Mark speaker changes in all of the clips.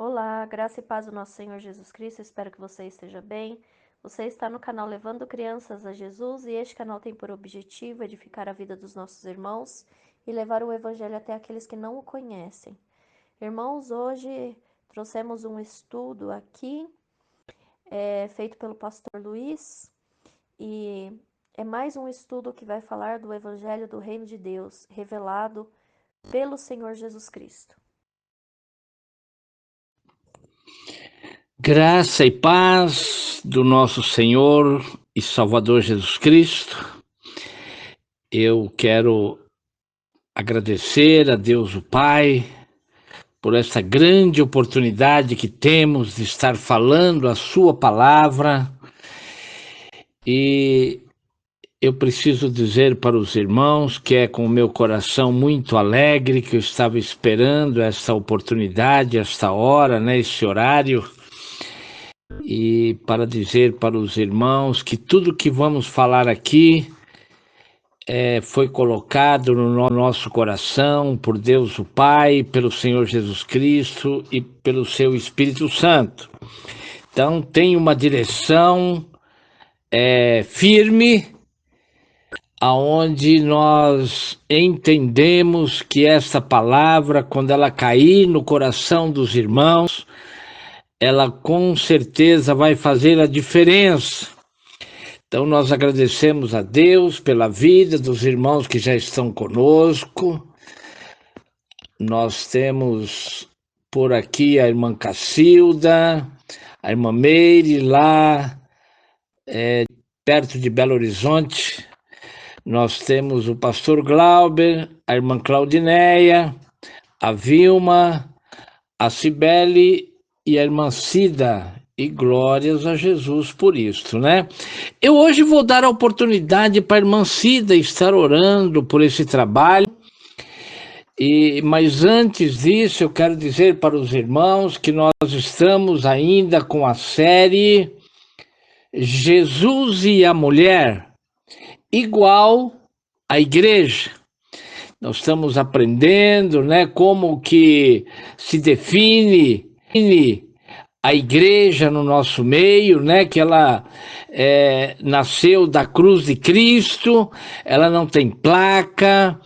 Speaker 1: Olá, graça e paz do nosso Senhor Jesus Cristo, espero que você esteja bem. Você está no canal Levando Crianças a Jesus e este canal tem por objetivo edificar a vida dos nossos irmãos e levar o Evangelho até aqueles que não o conhecem. Irmãos, hoje trouxemos um estudo aqui, feito pelo pastor Luiz, e é mais um estudo que vai falar do Evangelho do Reino de Deus, revelado pelo Senhor Jesus Cristo.
Speaker 2: Graça e paz do nosso Senhor e Salvador Jesus Cristo. Eu quero agradecer a Deus o Pai por essa grande oportunidade que temos de estar falando a sua palavra. E eu preciso dizer para os irmãos que é com o meu coração muito alegre que eu estava esperando essa oportunidade, esta hora, esse horário. E para dizer para os irmãos que tudo que vamos falar aqui foi colocado no nosso coração por Deus o Pai, pelo Senhor Jesus Cristo e pelo seu Espírito Santo. Então tem uma direção firme, aonde nós entendemos que essa palavra, quando ela cair no coração dos irmãos, ela com certeza vai fazer a diferença. Então nós agradecemos a Deus pela vida dos irmãos que já estão conosco. Nós temos por aqui a irmã Cacilda, a irmã Meire lá perto de Belo Horizonte. Nós temos o pastor Glauber, a irmã Claudineia, a Vilma, a Cibele e a irmã Cida. E glórias a Jesus por isso, Eu hoje vou dar a oportunidade para a irmã Cida estar orando por esse trabalho. Mas antes disso, eu quero dizer para os irmãos que nós estamos ainda com a série Jesus e a Mulher, igual à Igreja. Nós estamos aprendendo, como que se define a igreja no nosso meio, que ela nasceu da cruz de Cristo, ela não tem placa,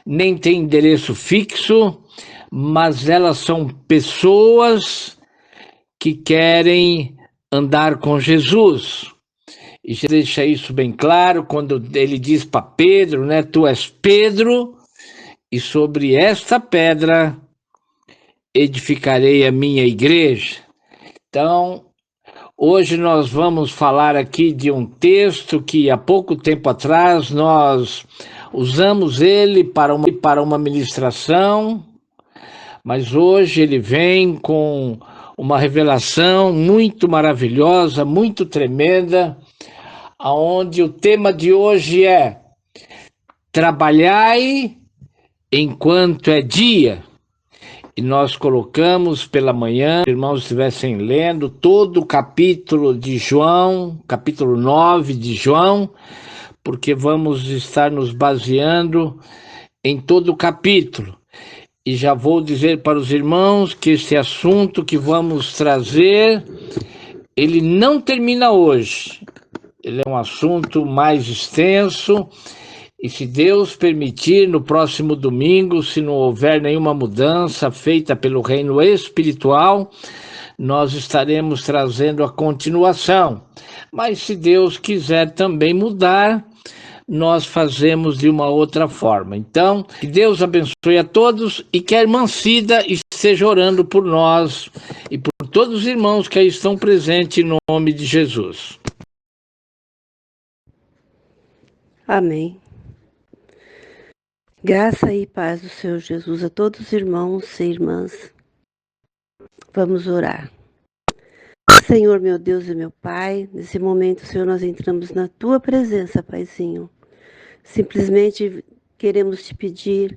Speaker 2: nem tem endereço fixo, mas elas são pessoas que querem andar com Jesus. E já deixa isso bem claro quando ele diz para Pedro, tu és Pedro, e sobre esta pedra edificarei a minha igreja. Então, hoje nós vamos falar aqui de um texto que há pouco tempo atrás nós usamos ele para uma ministração, mas hoje ele vem com uma revelação muito maravilhosa, muito tremenda, aonde o tema de hoje é: trabalhai enquanto é dia. E nós colocamos pela manhã, se os irmãos estivessem lendo todo o capítulo de João, capítulo 9 de João, porque vamos estar nos baseando em todo o capítulo. E já vou dizer para os irmãos que esse assunto que vamos trazer, ele não termina hoje. Ele é um assunto mais extenso. E se Deus permitir, no próximo domingo, se não houver nenhuma mudança feita pelo reino espiritual, nós estaremos trazendo a continuação. Mas se Deus quiser também mudar, nós fazemos de uma outra forma. Então, que Deus abençoe a todos e que a irmã Cida esteja orando por nós e por todos os irmãos que aí estão presentes em nome de Jesus.
Speaker 3: Amém. Graça e paz do Senhor Jesus a todos os irmãos e irmãs. Vamos orar. Senhor, meu Deus e meu Pai, nesse momento, Senhor, nós entramos na Tua presença, Paizinho. Simplesmente queremos Te pedir,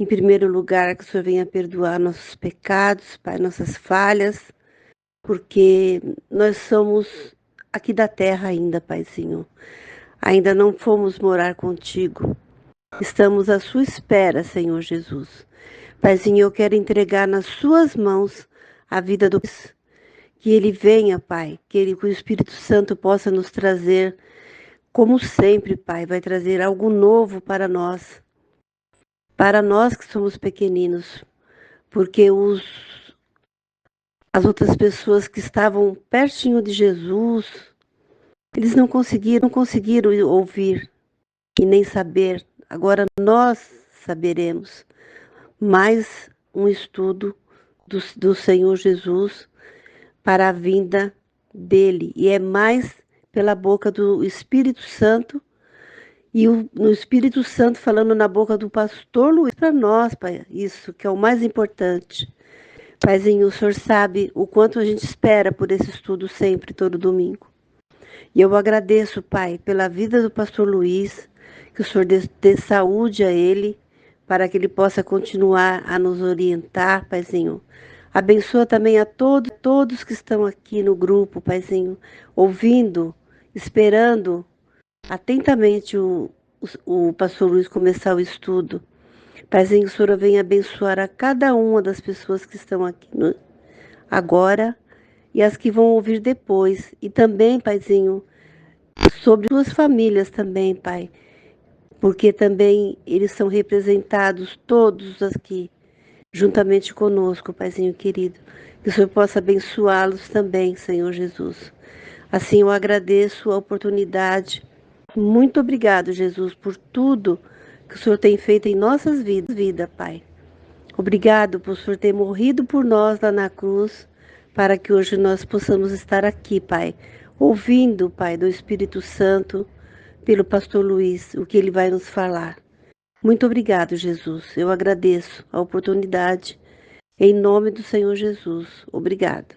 Speaker 3: em primeiro lugar, que o Senhor venha perdoar nossos pecados, Pai, nossas falhas, porque nós somos aqui da terra ainda, Paizinho. Ainda não fomos morar contigo. Estamos à sua espera, Senhor Jesus. Paizinho, eu quero entregar nas suas mãos a vida do que ele venha, Pai, que o Espírito Santo possa nos trazer, como sempre, Pai, vai trazer algo novo para nós que somos pequeninos, porque as outras pessoas que estavam pertinho de Jesus, eles não conseguiram ouvir e nem saber. Agora nós saberemos mais um estudo do Senhor Jesus para a vinda dele. E é mais pela boca do Espírito Santo e no Espírito Santo falando na boca do pastor Luiz para nós, Pai, isso que é o mais importante. Paizinho, o Senhor sabe o quanto a gente espera por esse estudo sempre, todo domingo. E eu agradeço, Pai, pela vida do pastor Luiz, que o Senhor dê saúde a ele, para que ele possa continuar a nos orientar, Paizinho. Abençoa também a todos que estão aqui no grupo, Paizinho, ouvindo, esperando atentamente o pastor Luiz começar o estudo. Paizinho, o Senhor venha abençoar a cada uma das pessoas que estão aqui agora e as que vão ouvir depois. E também, Paizinho, sobre suas famílias também, Pai, porque também eles são representados todos aqui, juntamente conosco, Paizinho querido. Que o Senhor possa abençoá-los também, Senhor Jesus. Assim eu agradeço a oportunidade. Muito obrigado, Jesus, por tudo que o Senhor tem feito em nossas vidas, Pai. Obrigado por o Senhor ter morrido por nós lá na cruz, para que hoje nós possamos estar aqui, Pai, ouvindo, Pai, do Espírito Santo, pelo pastor Luiz, o que ele vai nos falar. Muito obrigado, Jesus. Eu agradeço a oportunidade, em nome do Senhor Jesus. Obrigado.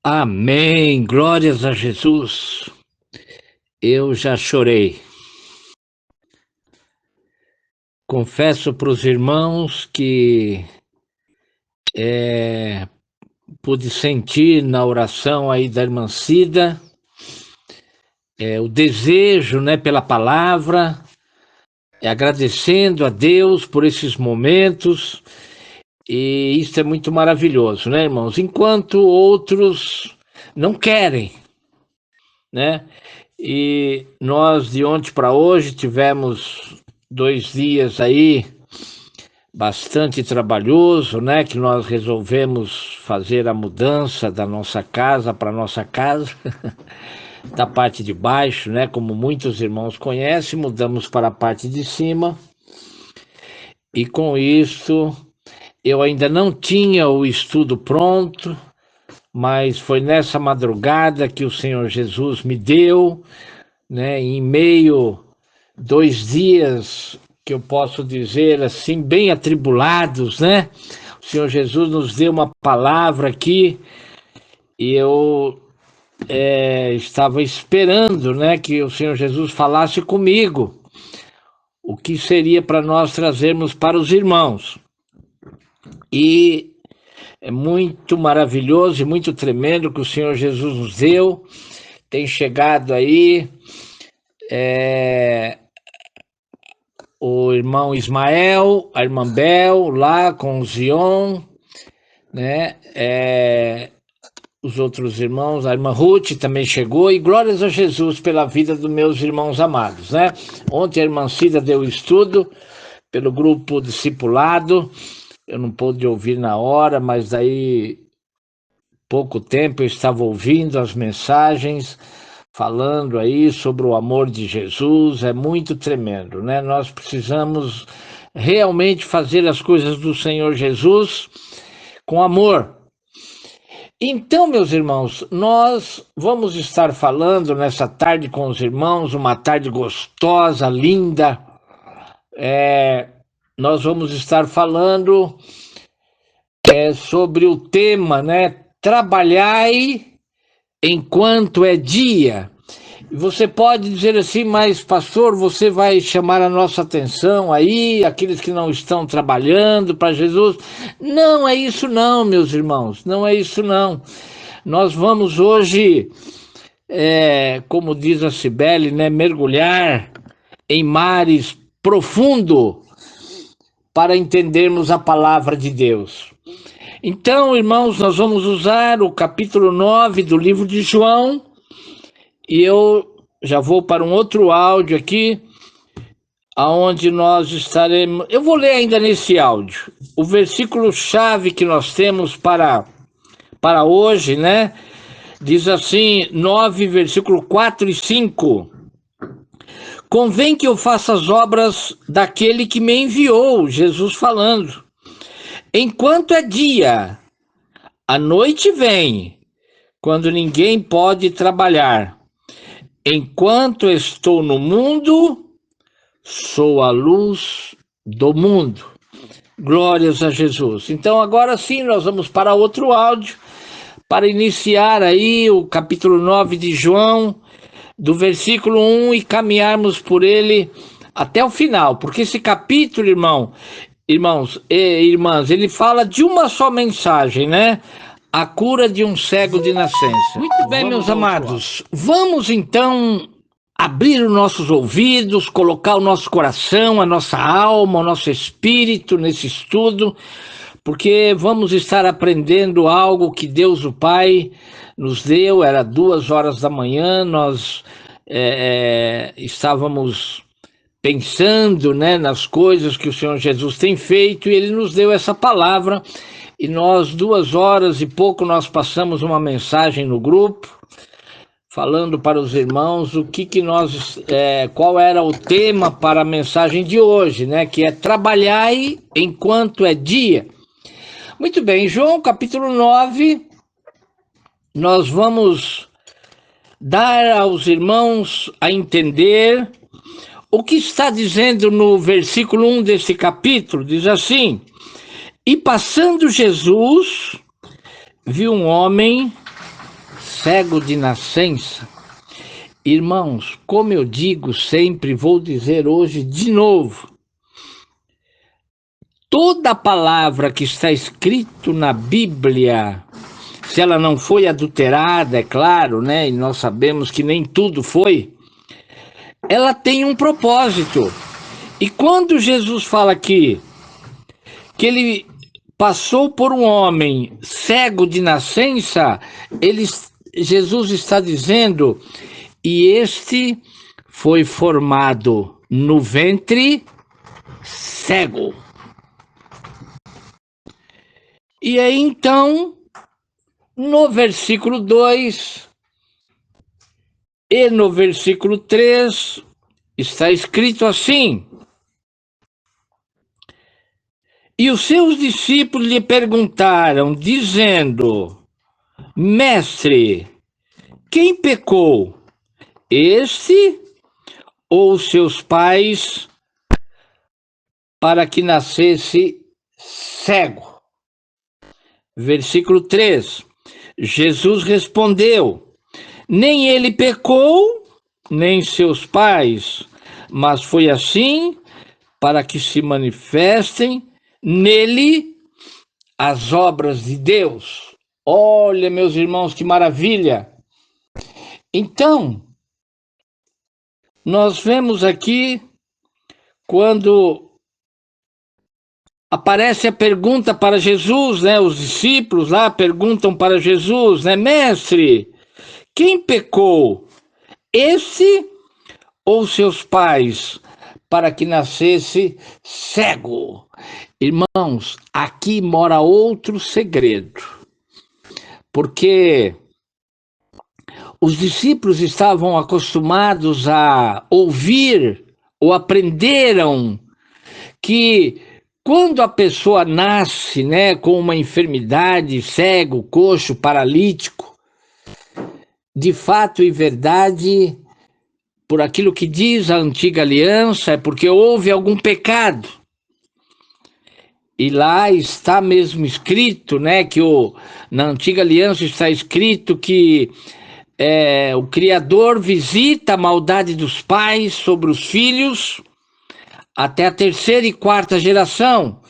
Speaker 2: Amém. Glórias a Jesus. Eu já chorei. Confesso para os irmãos que pude sentir na oração aí da irmã Cida o desejo, né, pela palavra, agradecendo a Deus por esses momentos, e isso é muito maravilhoso, né, irmãos? Enquanto outros não querem, né? E nós, de ontem para hoje, tivemos 2 dias aí bastante trabalhoso, né? Que nós resolvemos fazer a mudança da nossa casa para nossa casa, da parte de baixo, né? Como muitos irmãos conhecem, mudamos para a parte de cima. E com isso, eu ainda não tinha o estudo pronto, mas foi nessa madrugada que o Senhor Jesus me deu, né? Em meio 2 dias que eu posso dizer assim, bem atribulados, né? O Senhor Jesus nos deu uma palavra aqui e eu estava esperando, né, que o Senhor Jesus falasse comigo o que seria para nós trazermos para os irmãos. E é muito maravilhoso e muito tremendo que o Senhor Jesus nos deu. Tem chegado aí o irmão Ismael, a irmã Bel, lá com o Zion, né? Os outros irmãos, a irmã Ruth também chegou, e glórias a Jesus pela vida dos meus irmãos amados, né? Ontem a irmã Cida deu estudo pelo grupo discipulado, eu não pude ouvir na hora, mas daí pouco tempo eu estava ouvindo as mensagens, falando aí sobre o amor de Jesus. É muito tremendo, né? Nós precisamos realmente fazer as coisas do Senhor Jesus com amor. Então, meus irmãos, nós vamos estar falando nessa tarde com os irmãos, uma tarde gostosa, linda. Nós vamos estar falando sobre o tema, né? Trabalhai enquanto é dia. Você pode dizer assim, mas pastor, você vai chamar a nossa atenção aí, aqueles que não estão trabalhando para Jesus. Não é isso não, meus irmãos, não é isso não. Nós vamos hoje, como diz a Cibele, né, mergulhar em mares profundos para entendermos a palavra de Deus. Então, irmãos, nós vamos usar o capítulo 9 do livro de João, e eu já vou para um outro áudio aqui, aonde nós estaremos... Eu vou ler ainda nesse áudio. O versículo-chave que nós temos para hoje, né? Diz assim, 9, versículo 4 e 5. Convém que eu faça as obras daquele que me enviou, Jesus falando. Enquanto é dia, a noite vem, quando ninguém pode trabalhar. Enquanto estou no mundo, sou a luz do mundo. Glórias a Jesus. Então agora sim nós vamos para outro áudio, para iniciar aí o capítulo 9 de João, do versículo 1 e caminharmos por ele até o final, porque esse capítulo, irmãos e irmãs, ele fala de uma só mensagem, né? A cura de um cego de nascença. Muito bem, meus amados, vamos então abrir os nossos ouvidos, colocar o nosso coração, a nossa alma, o nosso espírito nesse estudo, porque vamos estar aprendendo algo que Deus o Pai nos deu. Era 2 horas da manhã, nós estávamos pensando, né, nas coisas que o Senhor Jesus tem feito, e Ele nos deu essa palavra, e nós 2 horas e pouco nós passamos uma mensagem no grupo, falando para os irmãos o que nós, qual era o tema para a mensagem de hoje, né, que é trabalhai enquanto é dia. Muito bem, João capítulo 9, nós vamos dar aos irmãos a entender o que está dizendo no versículo 1 desse capítulo. Diz assim: e passando Jesus, viu um homem cego de nascença. Irmãos, como eu digo sempre, vou dizer hoje de novo, toda palavra que está escrito na Bíblia, se ela não foi adulterada, é claro, né? E nós sabemos que nem tudo foi, ela tem um propósito. E quando Jesus fala aqui que ele passou por um homem cego de nascença, Jesus está dizendo, e este foi formado no ventre cego. E aí então, no versículo 2 e no versículo 3, está escrito assim: e os seus discípulos lhe perguntaram, dizendo, mestre, quem pecou, este ou seus pais, para que nascesse cego? Versículo 3, Jesus respondeu, nem ele pecou, nem seus pais, mas foi assim para que se manifestem nele as obras de Deus. Olha, meus irmãos, que maravilha! Então, nós vemos aqui, quando aparece a pergunta para Jesus, né? Os discípulos lá perguntam para Jesus, né? Mestre, quem pecou, esse ou seus pais, para que nascesse cego? Irmãos, aqui mora outro segredo, porque os discípulos estavam acostumados a ouvir ou aprenderam que quando a pessoa nasce, né, com uma enfermidade, cego, coxo, paralítico, de fato e verdade, por aquilo que diz a antiga aliança, é porque houve algum pecado. E lá está mesmo escrito, né, que na antiga aliança está escrito que o Criador visita a maldade dos pais sobre os filhos até a 3ª e 4ª geração.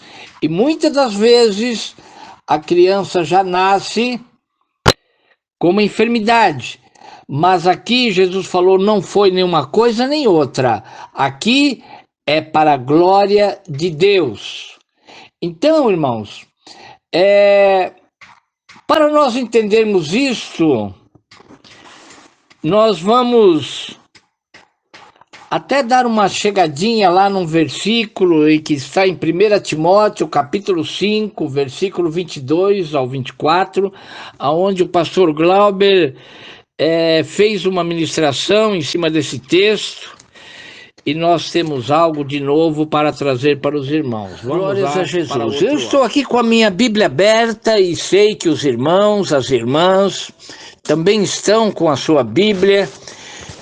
Speaker 2: E muitas das vezes a criança já nasce com uma enfermidade. Mas aqui Jesus falou, não foi nenhuma coisa nem outra. Aqui é para a glória de Deus. Então, irmãos, para nós entendermos isto, nós vamos até dar uma chegadinha lá num versículo que está em 1 Timóteo, capítulo 5, versículo 22 ao 24, onde o pastor Glauber fez uma ministração em cima desse texto, e nós temos algo de novo para trazer para os irmãos. Glórias a Jesus. Eu estou aqui com a minha Bíblia aberta e sei que os irmãos, as irmãs, também estão com a sua Bíblia.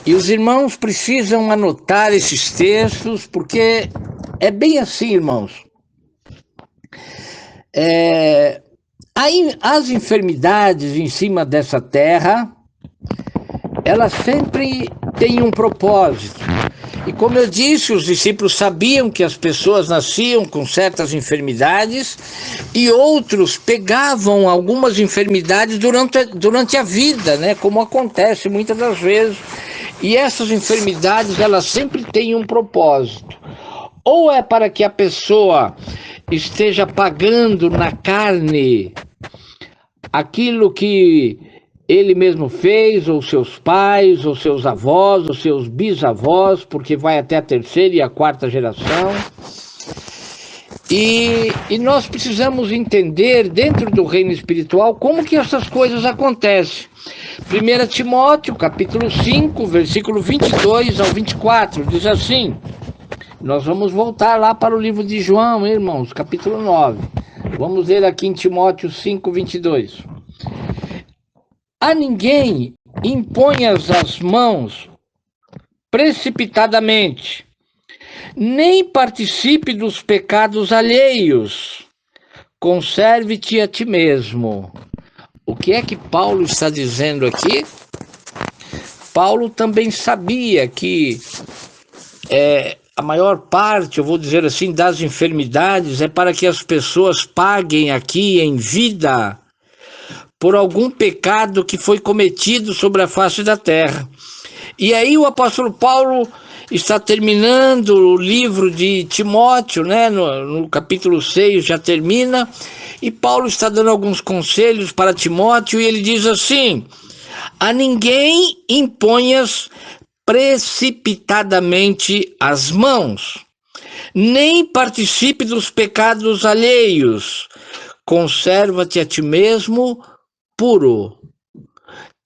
Speaker 2: E os irmãos precisam anotar esses textos, porque é bem assim, irmãos. As enfermidades em cima dessa terra, elas sempre têm um propósito. E como eu disse, os discípulos sabiam que as pessoas nasciam com certas enfermidades e outros pegavam algumas enfermidades durante a vida, né? Como acontece muitas das vezes. E essas enfermidades, elas sempre têm um propósito. Ou é para que a pessoa esteja pagando na carne aquilo que ele mesmo fez, ou seus pais, ou seus avós, ou seus bisavós, porque vai até a terceira e a quarta geração. E nós precisamos entender, dentro do reino espiritual, como que essas coisas acontecem. 1 Timóteo, capítulo 5, versículo 22 ao 24, diz assim, nós vamos voltar lá para o livro de João, irmãos, capítulo 9. Vamos ler aqui em Timóteo 5, 22. A ninguém imponhas as mãos precipitadamente, nem participe dos pecados alheios, conserve-te a ti mesmo. O que é que Paulo está dizendo aqui? Paulo também sabia que a maior parte, eu vou dizer assim, das enfermidades é para que as pessoas paguem aqui em vida por algum pecado que foi cometido sobre a face da terra. E aí o apóstolo Paulo está terminando o livro de Timóteo, né? No capítulo 6 já termina, e Paulo está dando alguns conselhos para Timóteo, e ele diz assim, a ninguém imponhas precipitadamente as mãos, nem participe dos pecados alheios, conserva-te a ti mesmo puro.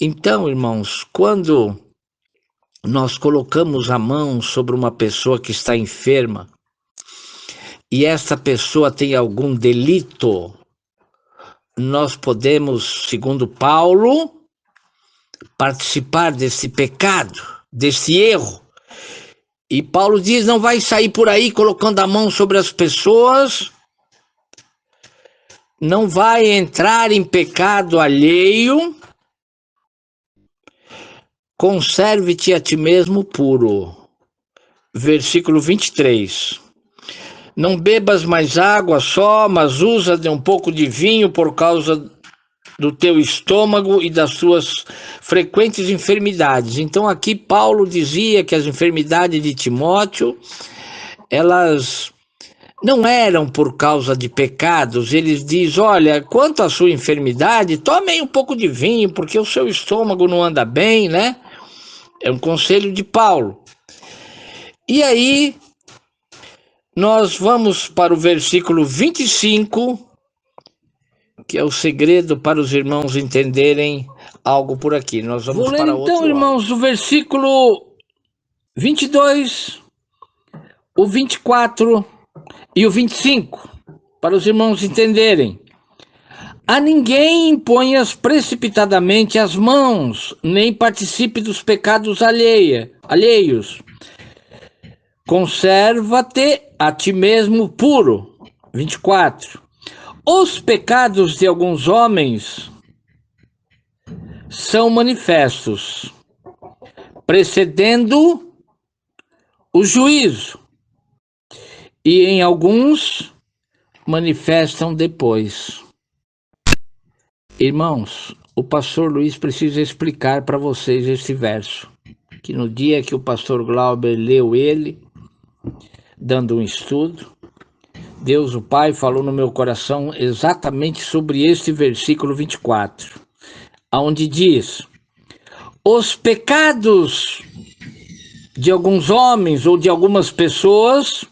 Speaker 2: Então, irmãos, quando nós colocamos a mão sobre uma pessoa que está enferma e essa pessoa tem algum delito, nós podemos, segundo Paulo, participar desse pecado, desse erro. E Paulo diz, não vai sair por aí colocando a mão sobre as pessoas, não vai entrar em pecado alheio, conserve-te a ti mesmo puro. Versículo 23. Não bebas mais água só, mas usa de um pouco de vinho por causa do teu estômago e das suas frequentes enfermidades. Então aqui Paulo dizia que as enfermidades de Timóteo, elas não eram por causa de pecados. Ele diz, olha, quanto à sua enfermidade, tome aí um pouco de vinho, porque o seu estômago não anda bem, né? É um conselho de Paulo. E aí, nós vamos para o versículo 25, que é o segredo para os irmãos entenderem algo por aqui. Nós vamos para outro. Vou ler então, irmãos, o versículo 22, o 24 e o 25, para os irmãos entenderem. A ninguém imponhas precipitadamente as mãos, nem participe dos pecados alheios. Conserva-te a ti mesmo puro. 24. Os pecados de alguns homens são manifestos, precedendo o juízo, e em alguns manifestam depois. Irmãos, o pastor Luiz precisa explicar para vocês esse verso, que no dia que o pastor Glauber leu ele, dando um estudo, Deus o Pai falou no meu coração exatamente sobre este versículo 24, onde diz: os pecados de alguns homens ou de algumas pessoas,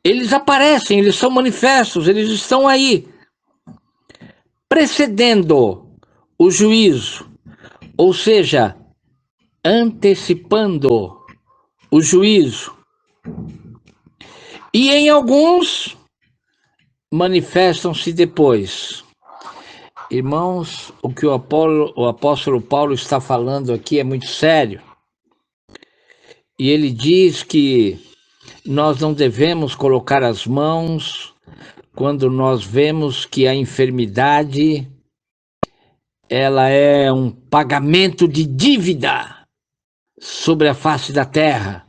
Speaker 2: eles aparecem, eles são manifestos, eles estão aí, precedendo o juízo, ou seja, antecipando o juízo. E em alguns manifestam-se depois. Irmãos, o que o apóstolo Paulo está falando aqui é muito sério. E ele diz que nós não devemos colocar as mãos quando nós vemos que a enfermidade, ela é um pagamento de dívida sobre a face da terra.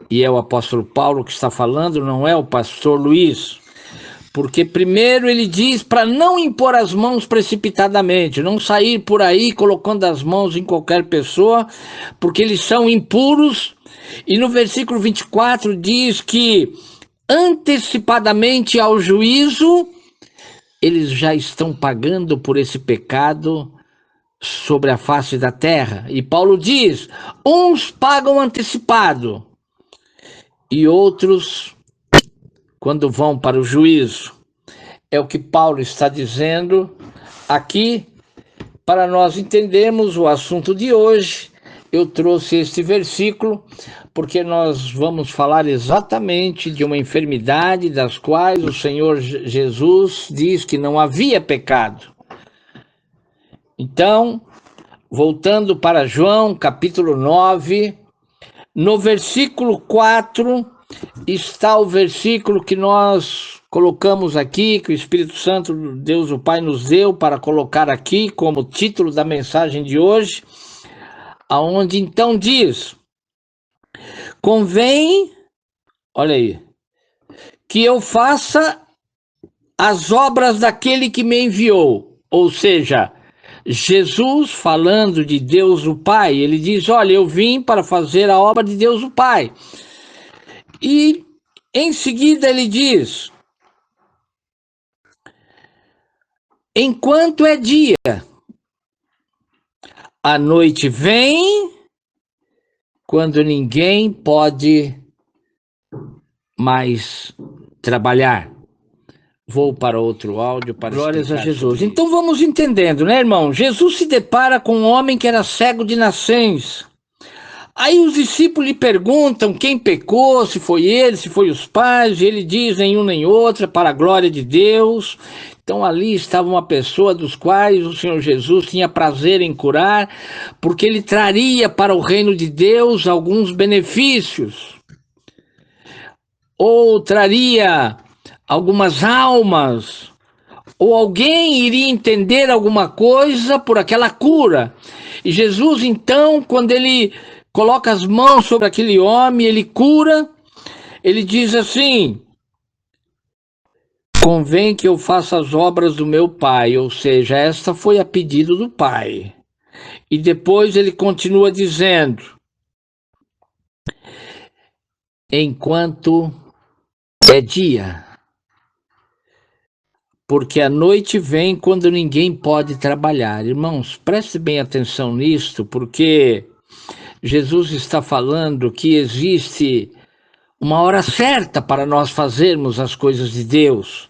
Speaker 2: E é o apóstolo Paulo que está falando, não é o pastor Luiz. Porque primeiro ele diz para não impor as mãos precipitadamente, não sair por aí colocando as mãos em qualquer pessoa, porque eles são impuros. E no versículo 24 diz que antecipadamente ao juízo, eles já estão pagando por esse pecado sobre a face da terra. E Paulo diz, uns pagam antecipado e outros quando vão para o juízo. É o que Paulo está dizendo aqui. Para nós entendermos o assunto de hoje, eu trouxe este versículo porque nós vamos falar exatamente de uma enfermidade das quais o Senhor Jesus diz que não havia pecado. Então, voltando para João, capítulo 9, no versículo 4, está o versículo que nós colocamos aqui, que o Espírito Santo, Deus o Pai, nos deu para colocar aqui como título da mensagem de hoje, aonde então diz: convém, olha aí, que eu faça as obras daquele que me enviou. Ou seja, Jesus falando de Deus o Pai, ele diz, olha, eu vim para fazer a obra de Deus o Pai. E em seguida ele diz, enquanto é dia, a noite vem quando ninguém pode mais trabalhar. Vou para outro áudio para glórias a Jesus. Então vamos entendendo, né, irmão? Jesus se depara com um homem que era cego de nascença. Aí os discípulos lhe perguntam quem pecou, se foi ele, se foi os pais, e ele diz nenhum nem outra, para a glória de Deus. Então ali estava uma pessoa dos quais o Senhor Jesus tinha prazer em curar, porque ele traria para o reino de Deus alguns benefícios, ou traria algumas almas, ou alguém iria entender alguma coisa por aquela cura. E Jesus então, quando ele coloca as mãos sobre aquele homem, ele cura, ele diz assim, convém que eu faça as obras do meu Pai, ou seja, esta foi a pedido do Pai. E depois ele continua dizendo, enquanto é dia, porque a noite vem quando ninguém pode trabalhar. Irmãos, preste bem atenção nisto, porque Jesus está falando que existe uma hora certa para nós fazermos as coisas de Deus,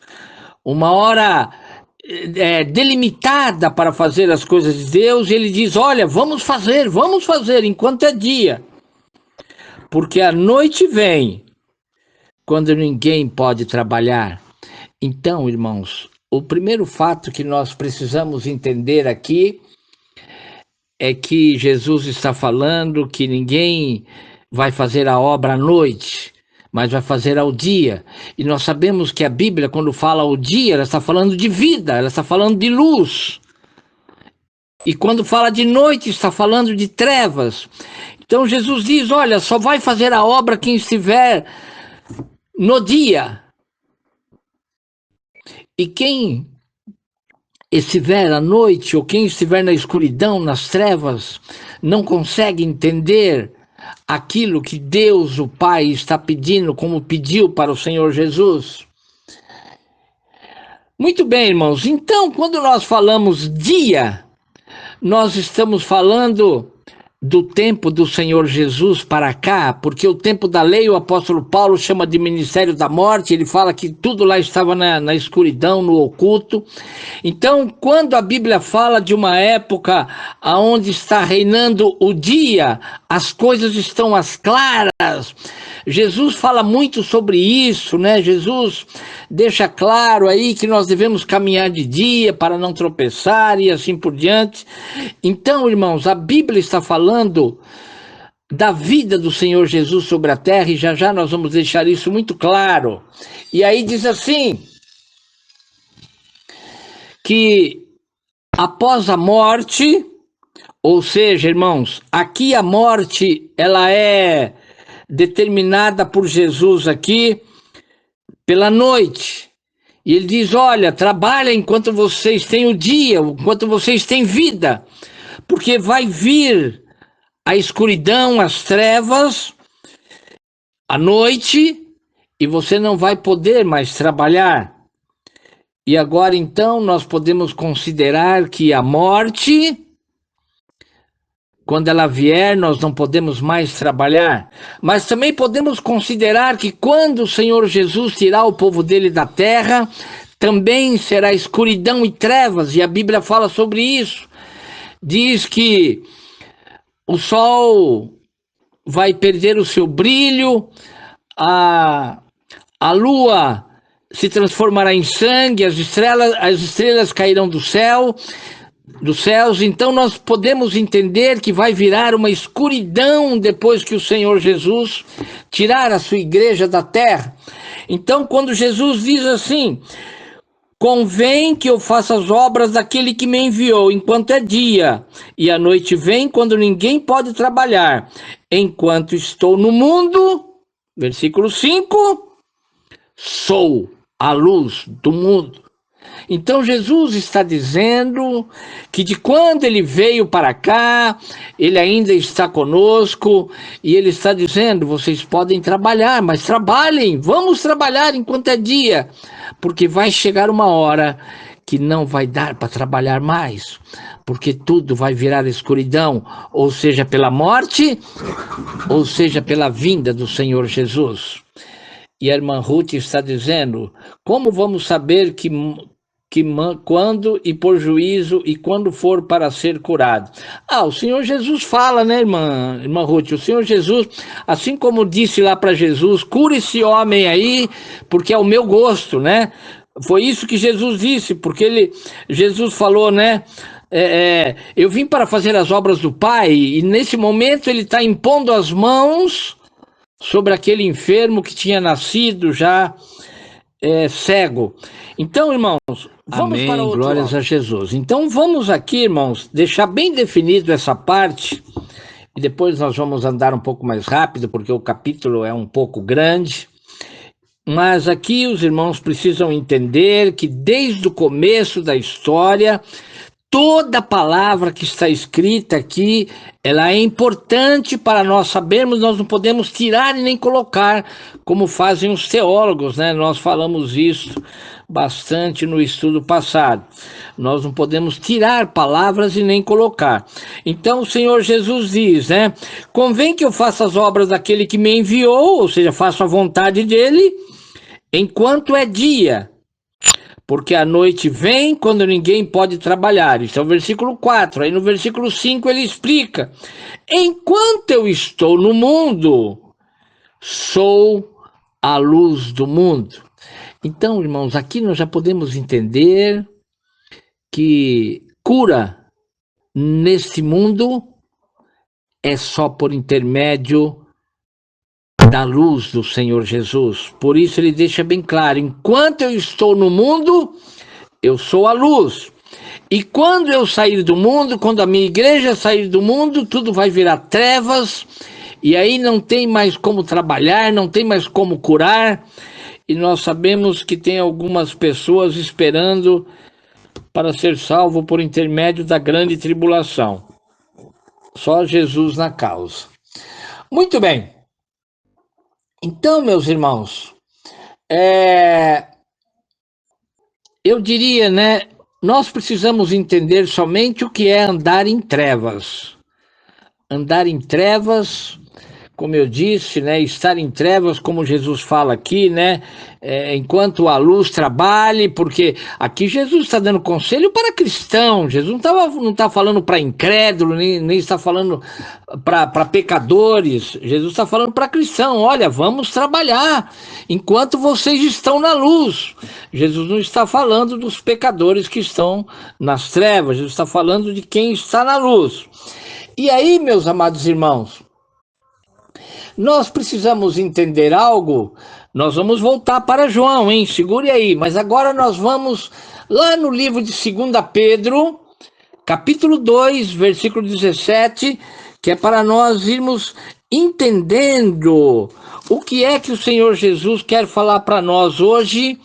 Speaker 2: uma hora delimitada para fazer as coisas de Deus, e ele diz, olha, vamos fazer enquanto é dia, porque a noite vem quando ninguém pode trabalhar. Então, irmãos, o primeiro fato que nós precisamos entender aqui é que Jesus está falando que ninguém vai fazer a obra à noite, mas vai fazer ao dia. E nós sabemos que a Bíblia, quando fala ao dia, ela está falando de vida, ela está falando de luz. E quando fala de noite, está falando de trevas. Então Jesus diz, olha, só vai fazer a obra quem estiver no dia. E quem estiver à noite, ou quem estiver na escuridão, nas trevas, não consegue entender aquilo que Deus, o Pai, está pedindo, como pediu para o Senhor Jesus. Muito bem, irmãos. Então, quando nós falamos dia, nós estamos falando do tempo do Senhor Jesus para cá, porque o tempo da lei o apóstolo Paulo chama de ministério da morte, ele fala que tudo lá estava na escuridão, no oculto. Então, quando a Bíblia fala de uma época onde está reinando o dia, as coisas estão às claras. Jesus fala muito sobre isso, né? Jesus deixa claro aí que nós devemos caminhar de dia para não tropeçar e assim por diante. Então, irmãos, a Bíblia está falando da vida do Senhor Jesus sobre a terra e já já nós vamos deixar isso muito claro. E aí diz assim, que após a morte, ou seja, irmãos, aqui a morte, ela é determinada por Jesus aqui pela noite. E ele diz, olha, trabalha enquanto vocês têm o dia, enquanto vocês têm vida, porque vai vir a escuridão, as trevas, a noite, e você não vai poder mais trabalhar. E agora, então, nós podemos considerar que a morte, quando ela vier, nós não podemos mais trabalhar. Mas também podemos considerar que quando o Senhor Jesus tirar o povo dele da terra, também será escuridão e trevas, e a Bíblia fala sobre isso. Diz que o sol vai perder o seu brilho, a lua se transformará em sangue, as estrelas cairão do céu, dos céus. Então nós podemos entender que vai virar uma escuridão depois que o Senhor Jesus tirar a sua igreja da terra. Então quando Jesus diz assim, convém que eu faça as obras daquele que me enviou enquanto é dia, e a noite vem quando ninguém pode trabalhar. Enquanto estou no mundo, versículo 5, sou a luz do mundo. Então Jesus está dizendo que de quando ele veio para cá, ele ainda está conosco, e ele está dizendo, vocês podem trabalhar, mas trabalhem, vamos trabalhar enquanto é dia, porque vai chegar uma hora que não vai dar para trabalhar mais, porque tudo vai virar escuridão, ou seja, pela morte, ou seja, pela vinda do Senhor Jesus. E a irmã Ruth está dizendo, como vamos saber quando e por juízo e quando for para ser curado? O Senhor Jesus fala, né, irmã Ruth? O Senhor Jesus, assim como disse lá para Jesus, cura esse homem aí, porque é o meu gosto, né? Foi isso que Jesus disse, porque Jesus falou, né? Eu vim para fazer as obras do Pai, e nesse momento ele está impondo as mãos sobre aquele enfermo que tinha nascido já cego. Então, irmãos, vamos para outro glórias áudio. A Jesus. Então, vamos aqui, irmãos, deixar bem definido essa parte, e depois nós vamos andar um pouco mais rápido, porque o capítulo é um pouco grande. Mas aqui os irmãos precisam entender que desde o começo da história, toda palavra que está escrita aqui, ela é importante para nós sabermos, nós não podemos tirar e nem colocar, como fazem os teólogos, né? Nós falamos isso bastante no estudo passado. Nós não podemos tirar palavras e nem colocar. Então o Senhor Jesus diz, né? Convém que eu faça as obras daquele que me enviou, ou seja, faço a vontade dele, enquanto é dia. Porque a noite vem quando ninguém pode trabalhar. Isso é o versículo 4. Aí no versículo 5 ele explica. Enquanto eu estou no mundo, sou a luz do mundo. Então, irmãos, aqui nós já podemos entender que cura nesse mundo é só por intermédio da luz do Senhor Jesus. Por isso ele deixa bem claro, enquanto eu estou no mundo, eu sou a luz. E quando eu sair do mundo, quando a minha igreja sair do mundo, tudo vai virar trevas, e aí não tem mais como trabalhar, não tem mais como curar, e nós sabemos que tem algumas pessoas esperando para ser salvo por intermédio da grande tribulação. Só Jesus na causa. Muito bem. Então, meus irmãos, eu diria, né, nós precisamos entender somente o que é andar em trevas. Andar em trevas, como eu disse, né, estar em trevas, como Jesus fala aqui, né, enquanto a luz trabalhe, porque aqui Jesus está dando conselho para cristão, Jesus não está falando para incrédulo, nem está falando para pecadores, Jesus está falando para cristão, olha, vamos trabalhar enquanto vocês estão na luz. Jesus não está falando dos pecadores que estão nas trevas, Jesus está falando de quem está na luz. E aí, meus amados irmãos, nós precisamos entender algo. Nós vamos voltar para João, hein? Segure aí. Mas agora nós vamos lá no livro de 2 Pedro, capítulo 2, versículo 17, que é para nós irmos entendendo o que é que o Senhor Jesus quer falar para nós hoje,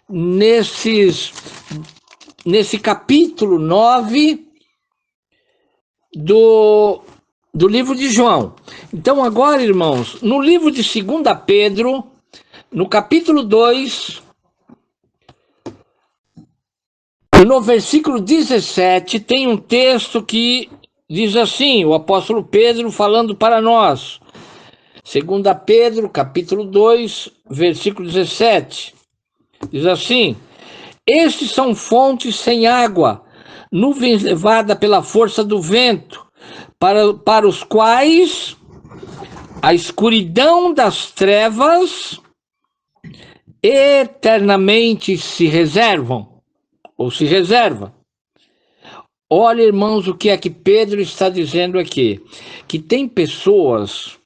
Speaker 2: nesse capítulo 9 do livro de João. Então agora, irmãos, no livro de 2 Pedro, no capítulo 2, no versículo 17, tem um texto que diz assim, o apóstolo Pedro falando para nós. 2 Pedro, capítulo 2, versículo 17, diz assim: estes são fontes sem água, nuvens levadas pela força do vento, para os quais a escuridão das trevas eternamente se reservam, ou se reserva. Olha, irmãos, o que é que Pedro está dizendo aqui? Que tem pessoas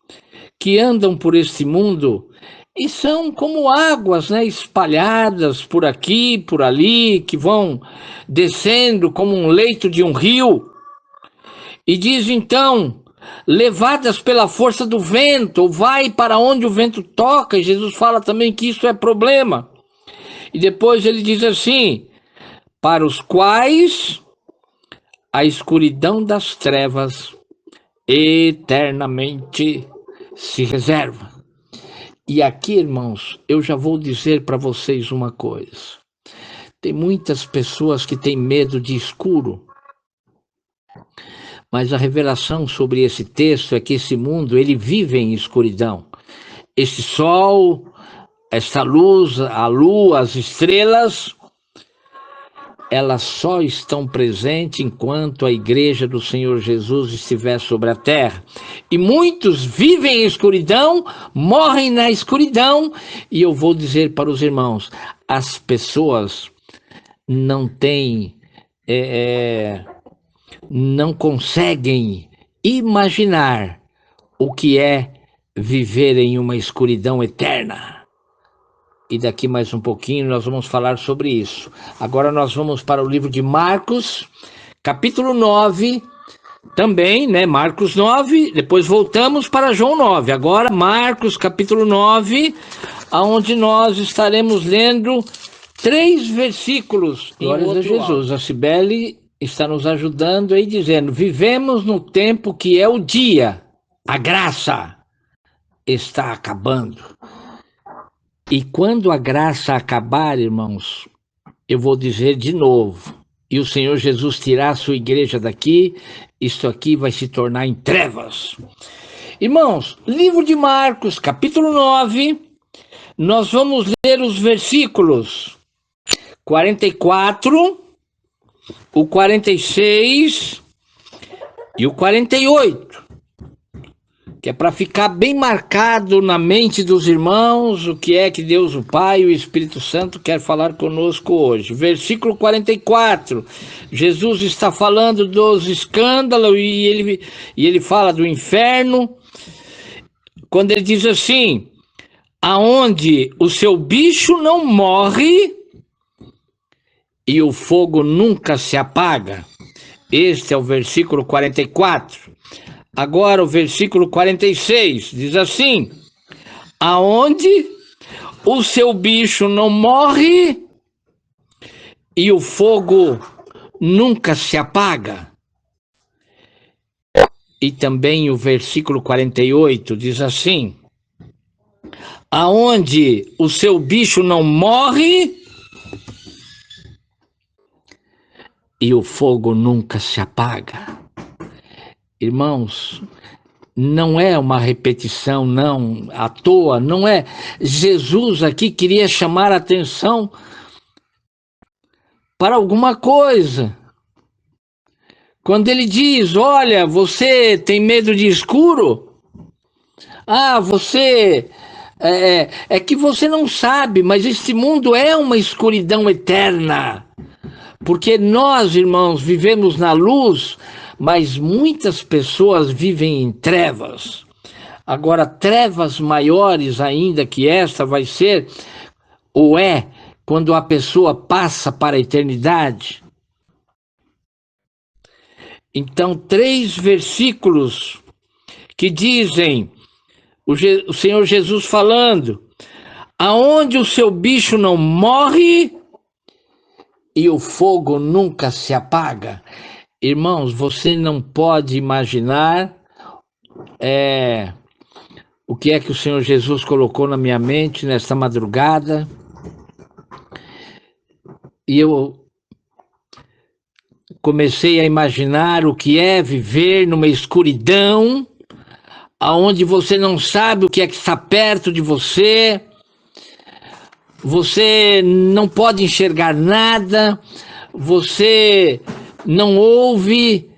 Speaker 2: que andam por este mundo e são como águas, né, espalhadas por aqui, por ali, que vão descendo como um leito de um rio. E diz então, levadas pela força do vento, ou vai para onde o vento toca, e Jesus fala também que isso é problema. E depois ele diz assim, para os quais a escuridão das trevas eternamente se reserva. E aqui, irmãos, eu já vou dizer para vocês uma coisa. Tem muitas pessoas que têm medo de escuro. Mas a revelação sobre esse texto é que esse mundo, ele vive em escuridão. Esse sol, essa luz, a lua, as estrelas, elas só estão presentes enquanto a igreja do Senhor Jesus estiver sobre a terra. E muitos vivem em escuridão, morrem na escuridão, e eu vou dizer para os irmãos, as pessoas não têm... não conseguem imaginar o que é viver em uma escuridão eterna. E daqui mais um pouquinho nós vamos falar sobre isso. Agora nós vamos para o livro de Marcos, capítulo 9, também, né? Marcos 9, depois voltamos para João 9. Agora Marcos, capítulo 9, onde nós estaremos lendo 3 versículos. Glórias a Jesus. A Cibele está nos ajudando aí, dizendo, vivemos no tempo que é o dia, a graça está acabando. E quando a graça acabar, irmãos, eu vou dizer de novo, e o Senhor Jesus tirar a sua igreja daqui, isso aqui vai se tornar em trevas. Irmãos, livro de Marcos, capítulo 9, nós vamos ler os versículos 44, o 46 e o 48, que é para ficar bem marcado na mente dos irmãos o que é que Deus o Pai e o Espírito Santo quer falar conosco hoje. Versículo 44, Jesus está falando dos escândalos e ele fala do inferno, quando ele diz assim, aonde o seu bicho não morre e o fogo nunca se apaga. Este é o versículo 44. Agora o versículo 46 diz assim, aonde o seu bicho não morre e o fogo nunca se apaga. E também o versículo 48 diz assim, aonde o seu bicho não morre e o fogo nunca se apaga. Irmãos, não é uma repetição, não, à toa, não é. Jesus aqui queria chamar a atenção para alguma coisa. Quando ele diz, olha, você tem medo de escuro? Ah, você... É que você não sabe, mas este mundo é uma escuridão eterna. Porque nós, irmãos, vivemos na luz, mas muitas pessoas vivem em trevas. Agora, trevas maiores ainda que esta vai ser, ou é, quando a pessoa passa para a eternidade. Então, 3 versículos que dizem, o Senhor Jesus falando, aonde o seu bicho não morre e o fogo nunca se apaga. Irmãos, você não pode imaginar o que é que o Senhor Jesus colocou na minha mente nesta madrugada. E eu comecei a imaginar o que é viver numa escuridão, aonde você não sabe o que é que está perto de você, você não pode enxergar nada, você não ouve,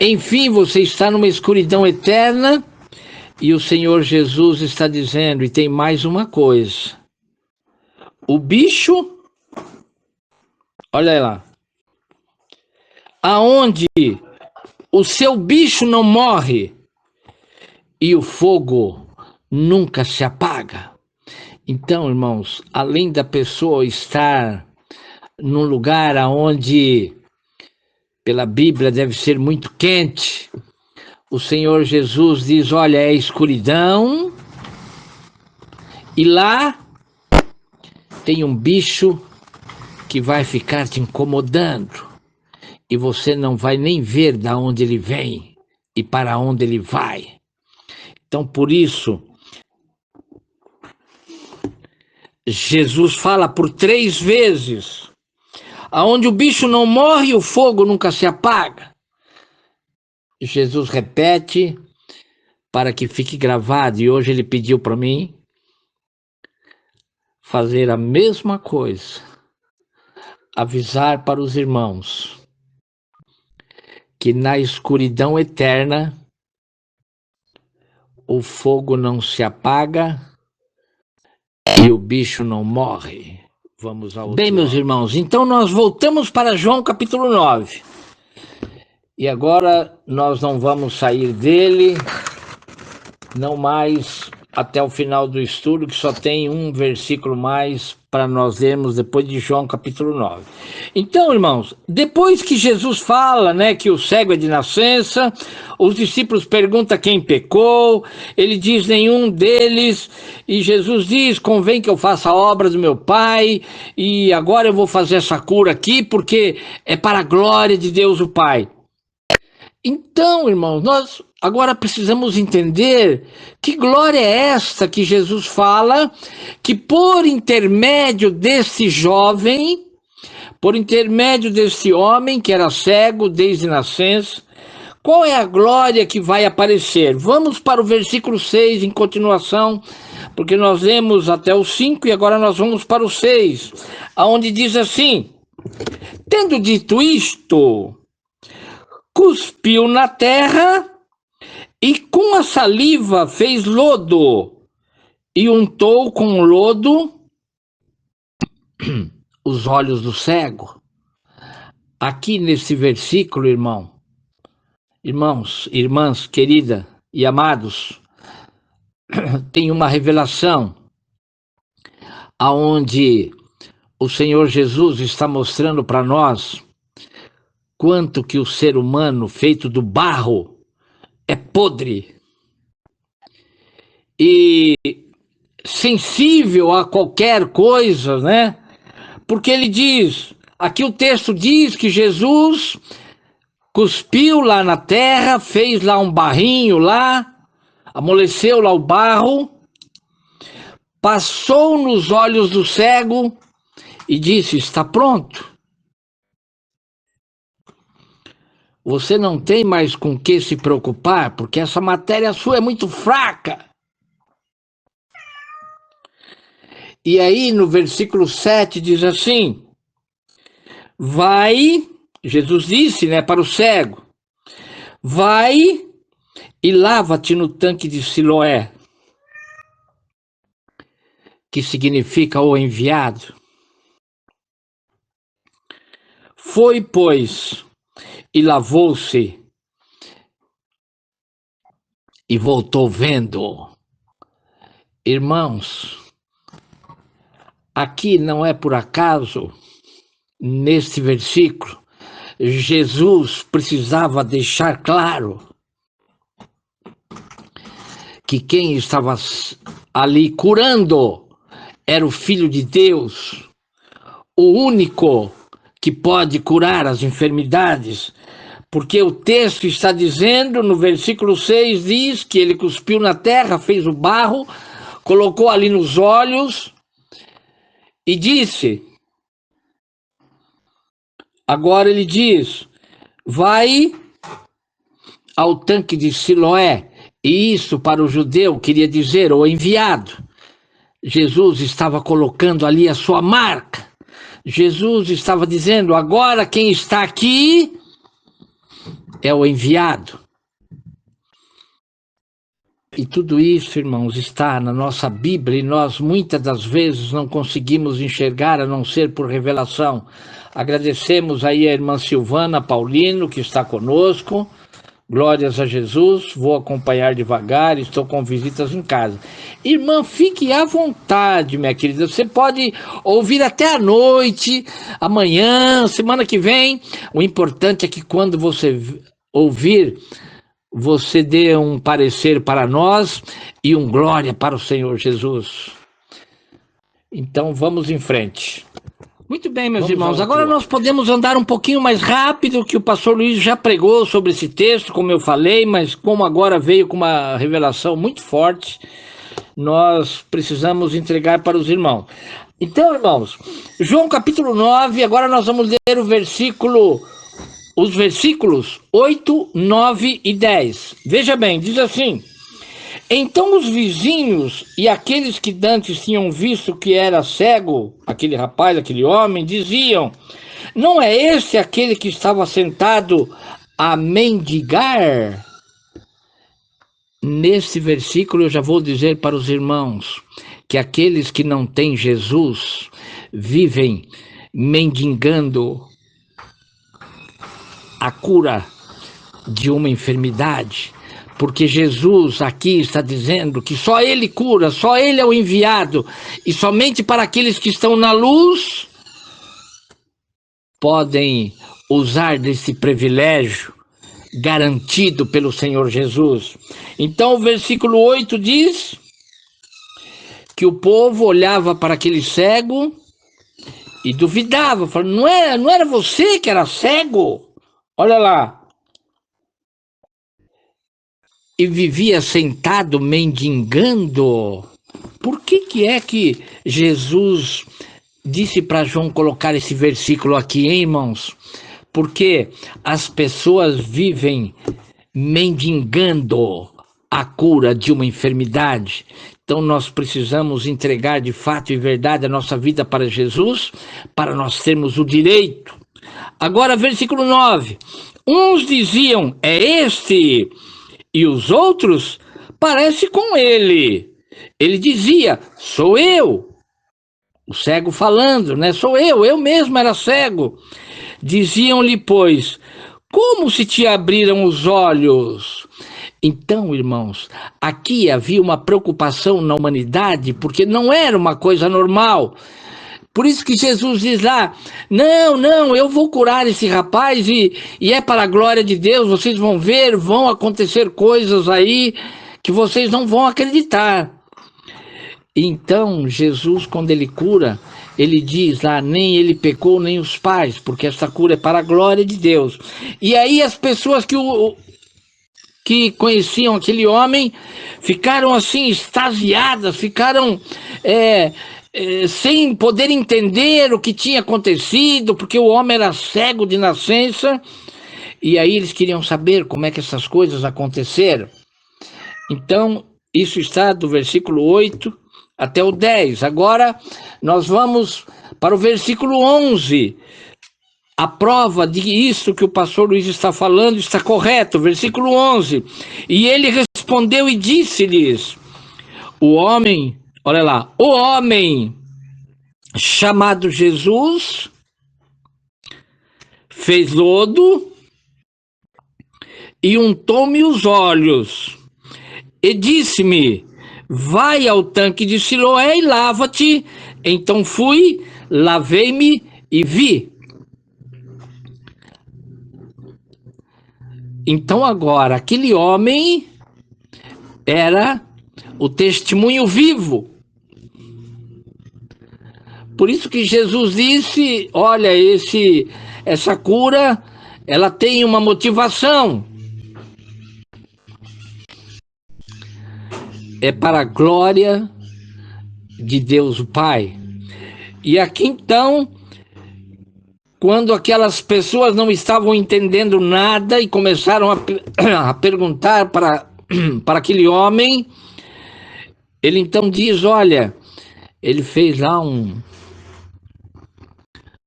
Speaker 2: enfim, você está numa escuridão eterna. E o Senhor Jesus está dizendo, e tem mais uma coisa, o bicho, olha lá, aonde o seu bicho não morre e o fogo nunca se apaga. Então, irmãos, além da pessoa estar num lugar onde, pela Bíblia, deve ser muito quente, o Senhor Jesus diz, olha, é escuridão, e lá tem um bicho que vai ficar te incomodando, e você não vai nem ver de onde ele vem e para onde ele vai. Então, por isso, Jesus fala por 3 vezes, aonde o bicho não morre e o fogo nunca se apaga. Jesus repete para que fique gravado, e hoje ele pediu para mim fazer a mesma coisa, avisar para os irmãos que na escuridão eterna o fogo não se apaga e o bicho não morre. Vamos ao bem, meus irmãos, então nós voltamos para João capítulo 9. E agora nós não vamos sair dele, não mais até o final do estudo, que só tem um versículo mais para nós lermos depois de João capítulo 9. Então, irmãos, depois que Jesus fala, né, que o cego é de nascença, os discípulos perguntam quem pecou, ele diz nenhum deles, e Jesus diz, convém que eu faça a obra do meu Pai, e agora eu vou fazer essa cura aqui, porque é para a glória de Deus o Pai. Então, irmãos, nós agora precisamos entender que glória é esta que Jesus fala, que por intermédio desse jovem, por intermédio desse homem que era cego desde nascença, qual é a glória que vai aparecer? Vamos para o versículo 6 em continuação, porque nós lemos até o 5 e agora nós vamos para o 6, onde diz assim, tendo dito isto, cuspiu na terra e com a saliva fez lodo e untou com lodo os olhos do cego. Aqui nesse versículo, irmãos, irmãs, querida e amados, tem uma revelação aonde o Senhor Jesus está mostrando para nós quanto que o ser humano feito do barro é podre e sensível a qualquer coisa, né? Porque ele diz, aqui o texto diz que Jesus cuspiu lá na terra, fez lá um barrinho lá, amoleceu lá o barro, passou nos olhos do cego e disse, está pronto. Você não tem mais com que se preocupar, porque essa matéria sua é muito fraca. E aí, no versículo 7, diz assim: vai, Jesus disse, né, para o cego, vai e lava-te no tanque de Siloé, que significa o enviado. Foi, pois, e lavou-se, e voltou vendo. Irmãos, aqui não é por acaso, neste versículo, Jesus precisava deixar claro que quem estava ali curando era o Filho de Deus, o único que pode curar as enfermidades, porque o texto está dizendo, no versículo 6, diz que ele cuspiu na terra, fez o barro, colocou ali nos olhos e disse, agora ele diz, vai ao tanque de Siloé, e isso para o judeu queria dizer o enviado. Jesus estava colocando ali a sua marca. Jesus estava dizendo, agora quem está aqui é o enviado. E tudo isso, irmãos, está na nossa Bíblia e nós muitas das vezes não conseguimos enxergar a não ser por revelação. Agradecemos aí a irmã Silvana Paulino, que está conosco. Glórias a Jesus, vou acompanhar devagar, estou com visitas em casa. Irmã, fique à vontade, minha querida, você pode ouvir até a noite, amanhã, semana que vem. O importante é que quando você ouvir, você dê um parecer para nós e um glória para o Senhor Jesus. Então vamos em frente. Muito bem, meus irmãos, agora nós podemos andar um pouquinho mais rápido, que o pastor Luiz já pregou sobre esse texto, como eu falei, mas como agora veio com uma revelação muito forte, nós precisamos entregar para os irmãos. Então, irmãos, João capítulo 9, agora nós vamos ler os versículos 8, 9 e 10. Veja bem, diz assim: então os vizinhos e aqueles que dantes tinham visto que era cego, aquele rapaz, aquele homem, diziam, não é esse aquele que estava sentado a mendigar? Nesse versículo eu já vou dizer para os irmãos que aqueles que não têm Jesus vivem mendigando a cura de uma enfermidade. Porque Jesus aqui está dizendo que só Ele cura, só Ele é o enviado, e somente para aqueles que estão na luz podem usar desse privilégio garantido pelo Senhor Jesus. Então o versículo 8 diz que o povo olhava para aquele cego e duvidava, falando, não era você que era cego? Olha lá. E vivia sentado mendigando. Por que é que Jesus disse para João colocar esse versículo aqui, hein, irmãos? Porque as pessoas vivem mendigando a cura de uma enfermidade. Então nós precisamos entregar de fato e verdade a nossa vida para Jesus, para nós termos o direito. Agora, versículo 9. Uns diziam, é este... E os outros, parece com ele. Ele dizia, sou eu. O cego falando, né? Sou eu mesmo era cego. Diziam-lhe, pois, como se te abriram os olhos? Então, irmãos, aqui havia uma preocupação na humanidade, porque não era uma coisa normal. Por isso que Jesus diz lá, não, eu vou curar esse rapaz e é para a glória de Deus, vocês vão ver, vão acontecer coisas aí que vocês não vão acreditar. Então, Jesus, quando ele cura, ele diz lá, nem ele pecou, nem os pais, porque essa cura é para a glória de Deus. E aí as pessoas que conheciam aquele homem ficaram assim, extasiadas, ficaram... sem poder entender o que tinha acontecido, porque o homem era cego de nascença, E aí eles queriam saber como é que essas coisas aconteceram. Então, isso está do versículo 8 até o 10. Agora, nós vamos para o versículo 11. A prova de isso que o pastor Luiz está falando está correto. Versículo 11. E ele respondeu e disse-lhes: o homem, olha lá, o homem chamado Jesus fez lodo e untou-me os olhos e disse-me: vai ao tanque de Siloé e lava-te. Então fui, lavei-me e vi. Então agora, aquele homem era o testemunho vivo. Por isso que Jesus disse, olha, essa cura, ela tem uma motivação. É para a glória de Deus o Pai. E aqui então, quando aquelas pessoas não estavam entendendo nada e começaram a perguntar para aquele homem, ele então diz, olha, ele fez lá um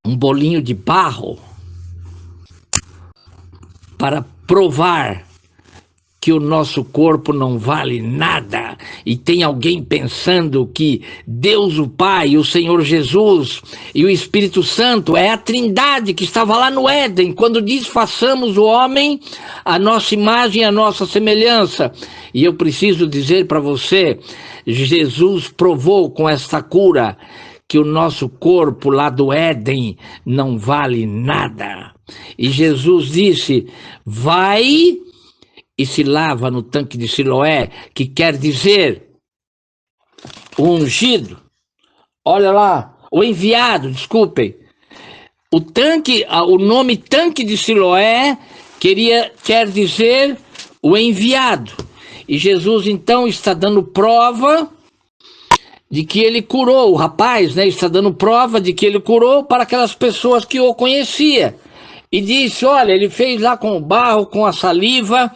Speaker 2: bolinho de barro para provar que o nosso corpo não vale nada, e tem alguém pensando que Deus o Pai, o Senhor Jesus e o Espírito Santo é a Trindade que estava lá no Éden, quando diz façamos o homem a nossa imagem e a nossa semelhança. E eu preciso dizer para você, Jesus provou com esta cura que o nosso corpo lá do Éden não vale nada. E Jesus disse, vai e se lava no tanque de Siloé, que quer dizer o ungido. Olha lá, o enviado, desculpem. O tanque, o nome tanque de Siloé quer dizer o enviado. E Jesus então está dando prova de que ele curou, o rapaz, né, está dando prova de que ele curou para aquelas pessoas que o conheciam. E disse, olha, ele fez lá com o barro, com a saliva,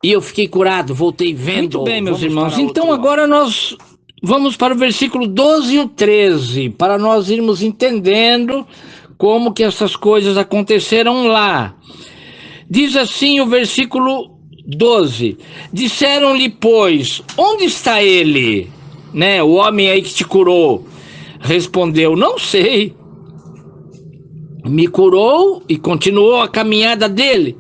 Speaker 2: e eu fiquei curado, voltei vendo. Muito bem, meus irmãos. Então agora nós vamos para o versículo 12 e o 13, para nós irmos entendendo como que essas coisas aconteceram lá. Diz assim o versículo 12. Disseram-lhe, pois, onde está ele? Né, o homem aí que te curou. Respondeu, não sei. Me curou e continuou a caminhada dele.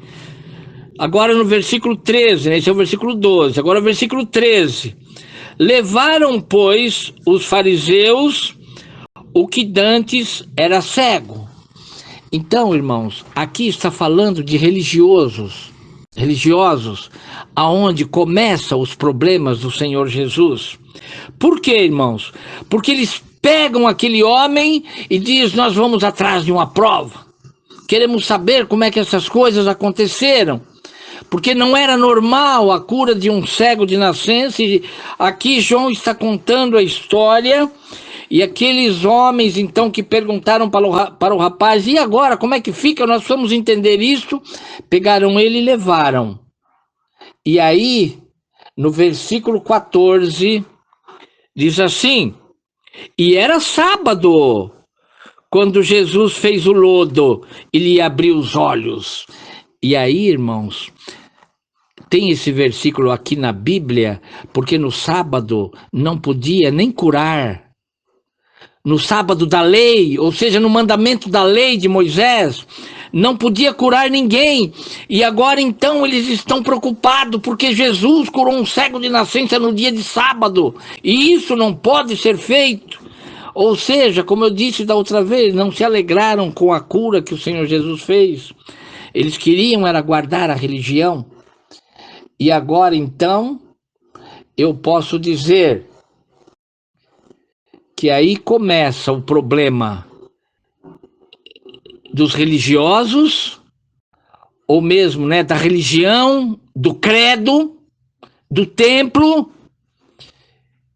Speaker 2: Agora no versículo 13, né? Esse é o versículo 12. Agora o versículo 13. Levaram, pois, os fariseus o que dantes era cego. Então, irmãos, aqui está falando de religiosos, aonde começam os problemas do Senhor Jesus. Por quê, irmãos? Porque eles pegam aquele homem e dizem, nós vamos atrás de uma prova. Queremos saber como é que essas coisas aconteceram. Porque não era normal a cura de um cego de nascença. E aqui João está contando a história. E aqueles homens, então, que perguntaram para o rapaz, e agora, como é que fica? Nós vamos entender isso. Pegaram ele e levaram. E aí, no versículo 14, diz assim, e era sábado, quando Jesus fez o lodo e lhe abriu os olhos. E aí, irmãos, tem esse versículo aqui na Bíblia, porque no sábado não podia nem curar. No sábado da lei, ou seja, no mandamento da lei de Moisés, não podia curar ninguém. E agora então eles estão preocupados, porque Jesus curou um cego de nascença no dia de sábado. E isso não pode ser feito. Ou seja, como eu disse da outra vez, não se alegraram com a cura que o Senhor Jesus fez. Eles queriam era guardar a religião. E agora então, eu posso dizer que aí começa o problema dos religiosos, ou mesmo, né, da religião, do credo, do templo.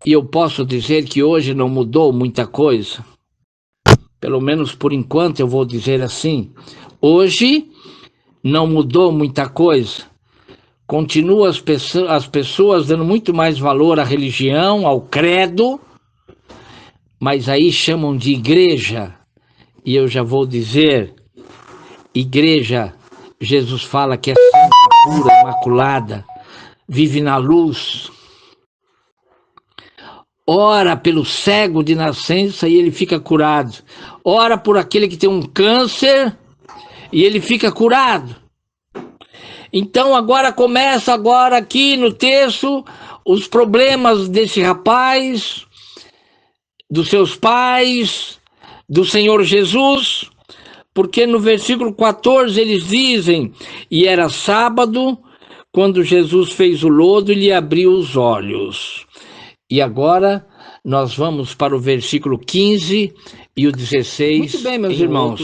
Speaker 2: E eu posso dizer que hoje não mudou muita coisa. Pelo menos por enquanto eu vou dizer assim. Hoje não mudou muita coisa. Continua as pessoas dando muito mais valor à religião, ao credo, mas aí chamam de igreja. E eu já vou dizer, igreja, Jesus fala que é santa, pura, imaculada, vive na luz. Ora pelo cego de nascença e ele fica curado. Ora por aquele que tem um câncer e ele fica curado. Então agora começa aqui no texto os problemas desse rapaz, dos seus pais, do Senhor Jesus, porque no versículo 14 eles dizem: e era sábado quando Jesus fez o lodo e lhe abriu os olhos. E agora nós vamos para o versículo 15 e o 16. Muito bem, meus irmãos.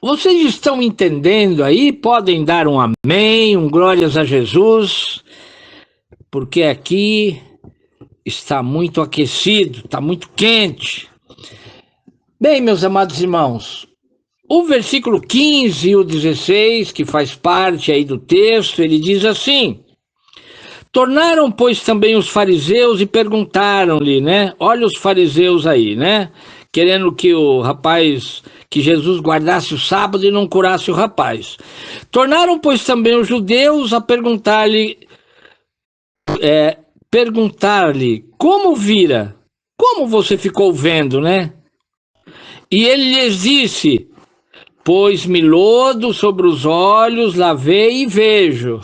Speaker 2: Vocês estão entendendo aí? Podem dar um amém, um glórias a Jesus, porque aqui está muito aquecido, está muito quente. Bem, meus amados irmãos, o versículo 15 e o 16, que faz parte aí do texto, ele diz assim: tornaram, pois, também os fariseus e perguntaram-lhe, né? Olha os fariseus aí, né? Querendo que o rapaz, que Jesus guardasse o sábado e não curasse o rapaz. Tornaram, pois, também os judeus a perguntar-lhe, como vira? Como você ficou vendo, né? E ele lhes disse: pôs-me lodo sobre os olhos, lavei e vejo.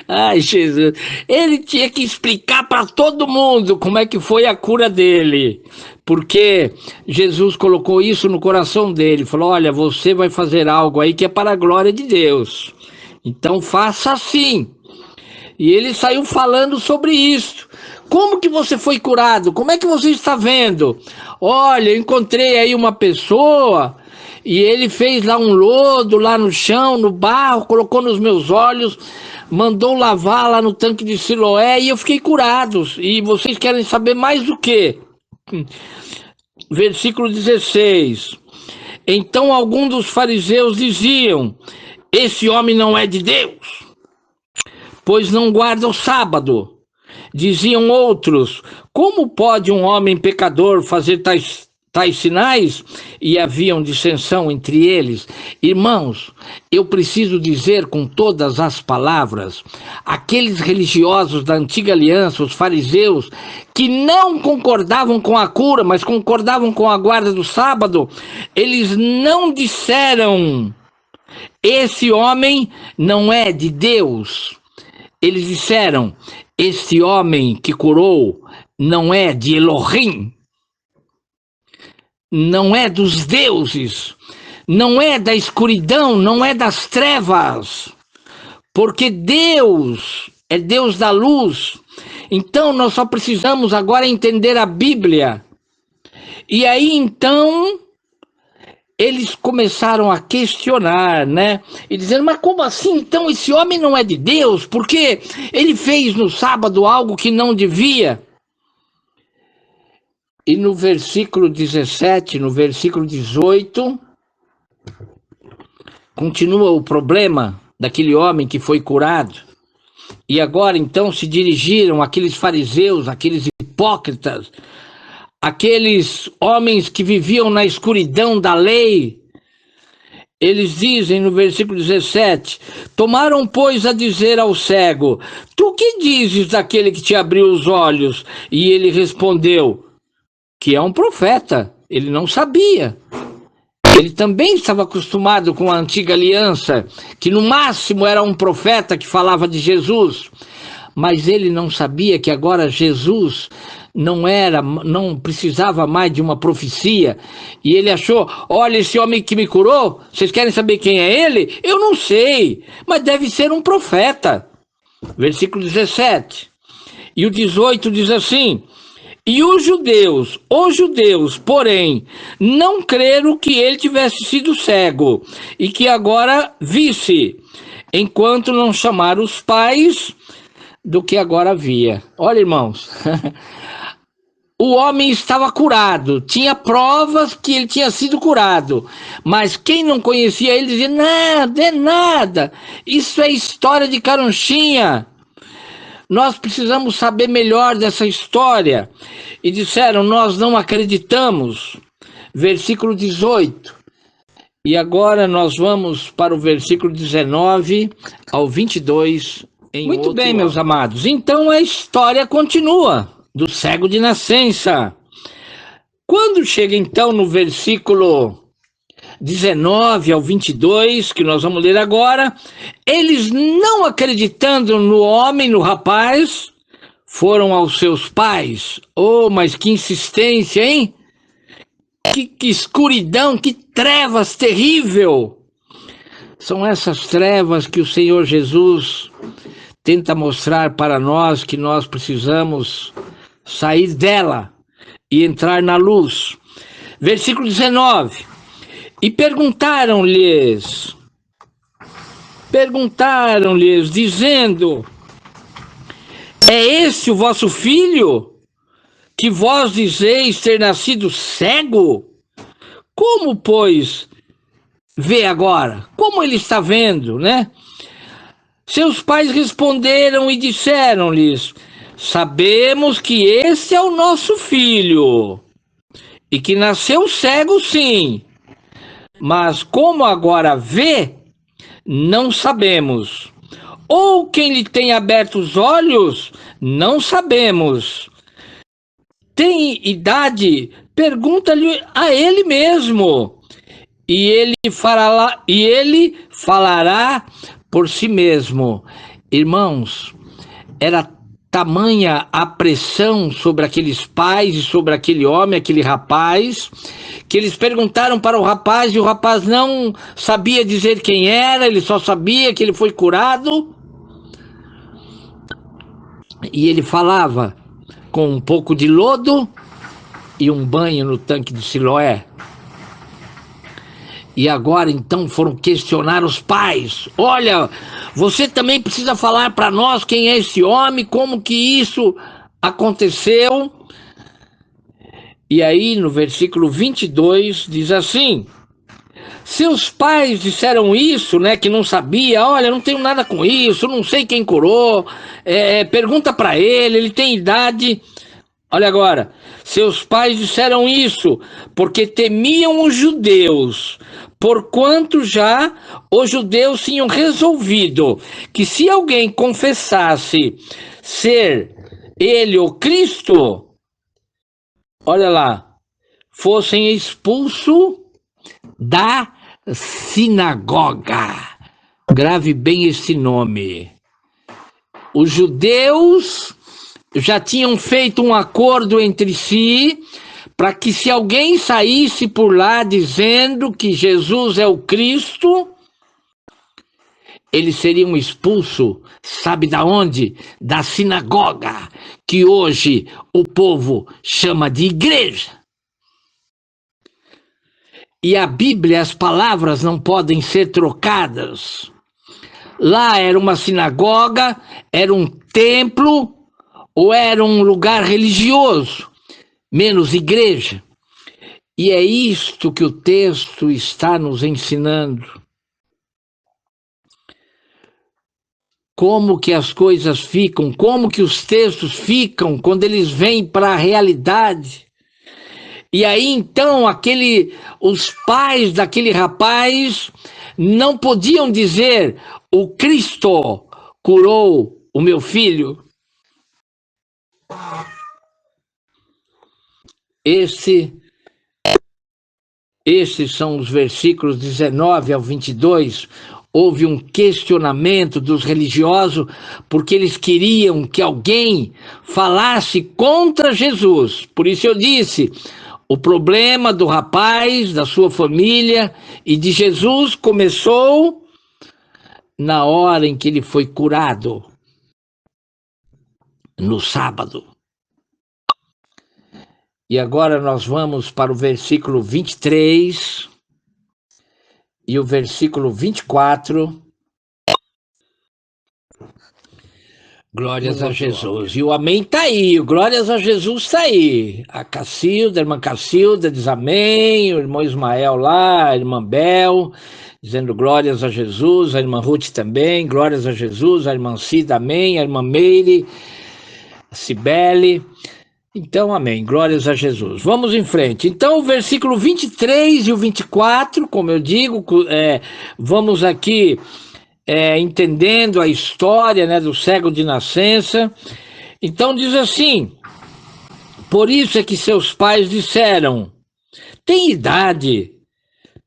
Speaker 2: Ai, Jesus, ele tinha que explicar para todo mundo como é que foi a cura dele, porque Jesus colocou isso no coração dele, falou: olha, você vai fazer algo aí que é para a glória de Deus, então faça assim. E ele saiu falando sobre isso. Como que você foi curado? Como é que você está vendo? Olha, eu encontrei aí uma pessoa e ele fez lá um lodo lá no chão, no barro, colocou nos meus olhos, mandou lavar lá no tanque de Siloé e eu fiquei curado. E vocês querem saber mais do que? Versículo 16. Então alguns dos fariseus diziam: esse homem não é de Deus, pois não guarda o sábado. Diziam outros: como pode um homem pecador fazer tais sinais? E haviam dissensão entre eles. Irmãos, eu preciso dizer com todas as palavras, aqueles religiosos da antiga aliança, os fariseus, que não concordavam com a cura, mas concordavam com a guarda do sábado, eles não disseram: esse homem não é de Deus. Eles disseram: este homem que curou não é de Elohim, não é dos deuses, não é da escuridão, não é das trevas, porque Deus é Deus da luz. Então nós só precisamos agora entender a Bíblia. E aí então eles começaram a questionar, né? E dizendo: mas como assim? Então esse homem não é de Deus? Porque ele fez no sábado algo que não devia. E no versículo 17, no versículo 18, continua o problema daquele homem que foi curado. E agora então se dirigiram aqueles fariseus, aqueles hipócritas, aqueles homens que viviam na escuridão da lei. Eles dizem no versículo 17: tomaram, pois, a dizer ao cego: tu que dizes daquele que te abriu os olhos? E ele respondeu que é um profeta. Ele não sabia. Ele também estava acostumado com a antiga aliança, que no máximo era um profeta que falava de Jesus. Mas ele não sabia que agora Jesus não precisava mais de uma profecia. E ele achou: olha, esse homem que me curou, vocês querem saber quem é ele? Eu não sei, mas deve ser um profeta. Versículo 17. E o 18 diz assim: e os judeus, porém, não creram que ele tivesse sido cego e que agora visse, enquanto não chamaram os pais do que agora via. Olha, irmãos, o homem estava curado, tinha provas que ele tinha sido curado, mas quem não conhecia ele dizia, nada, é nada, isso é história de caronchinha, nós precisamos saber melhor dessa história. E disseram, nós não acreditamos. Versículo 18. E agora nós vamos para o versículo 19 ao 22. Muito bem, meus amados. Então a história continua do cego de nascença. Quando chega então no versículo 19 ao 22, que nós vamos ler agora, eles não acreditando no homem, no rapaz, foram aos seus pais. Oh, mas que insistência, hein? Que escuridão, que trevas terrível! São essas trevas que o Senhor Jesus tenta mostrar para nós que nós precisamos sair dela e entrar na luz. Versículo 19. E perguntaram-lhes, dizendo, é esse o vosso filho, que vós dizeis ter nascido cego? Como, pois, vê agora? Como ele está vendo, né? Seus pais responderam e disseram-lhes, sabemos que esse é o nosso filho, e que nasceu cego, sim. Mas como agora vê, não sabemos. Ou quem lhe tem aberto os olhos, não sabemos. Tem idade? Pergunta-lhe a ele mesmo. E ele falará por si mesmo. Irmãos, era tamanha a pressão sobre aqueles pais e sobre aquele homem, aquele rapaz, que eles perguntaram para o rapaz e o rapaz não sabia dizer quem era, ele só sabia que ele foi curado. E ele falava com um pouco de lodo e um banho no tanque de Siloé. E agora então foram questionar os pais. Olha, você também precisa falar para nós quem é esse homem, como que isso aconteceu. E aí no versículo 22 diz assim, seus pais disseram isso, né, que não sabia, olha, não tenho nada com isso, não sei quem curou, pergunta para ele tem idade. Olha agora, seus pais disseram isso porque temiam os judeus, porquanto já os judeus tinham resolvido que se alguém confessasse ser ele o Cristo, olha lá, fossem expulsos da sinagoga. Grave bem esse nome. Os judeus já tinham feito um acordo entre si para que se alguém saísse por lá dizendo que Jesus é o Cristo, eles seriam expulsos, sabe da onde? Da sinagoga, que hoje o povo chama de igreja. E a Bíblia, as palavras não podem ser trocadas. Lá era uma sinagoga, era um templo, ou era um lugar religioso, menos igreja. E é isto que o texto está nos ensinando. Como que as coisas ficam, como que os textos ficam quando eles vêm para a realidade. E aí então os pais daquele rapaz não podiam dizer, o Cristo curou o meu filho. Esses são os versículos 19 ao 22. Houve um questionamento dos religiosos, porque eles queriam que alguém falasse contra Jesus. Por isso eu disse, o problema do rapaz, da sua família e de Jesus começou na hora em que ele foi curado, no sábado. E agora nós vamos para o versículo 23 e o versículo 24. Glórias a Jesus. E o amém tá aí, o glórias a Jesus tá aí. A Cacilda, a irmã Cacilda diz amém, o irmão Ismael lá, a irmã Bel, dizendo glórias a Jesus, a irmã Ruth também, glórias a Jesus, a irmã Cida, amém, a irmã Meire, a Cibele. Então, amém, glórias a Jesus. Vamos em frente. Então, o versículo 23 e o 24, como eu digo, vamos aqui entendendo a história, né, do cego de nascença. Então diz assim: por isso é que seus pais disseram, tem idade,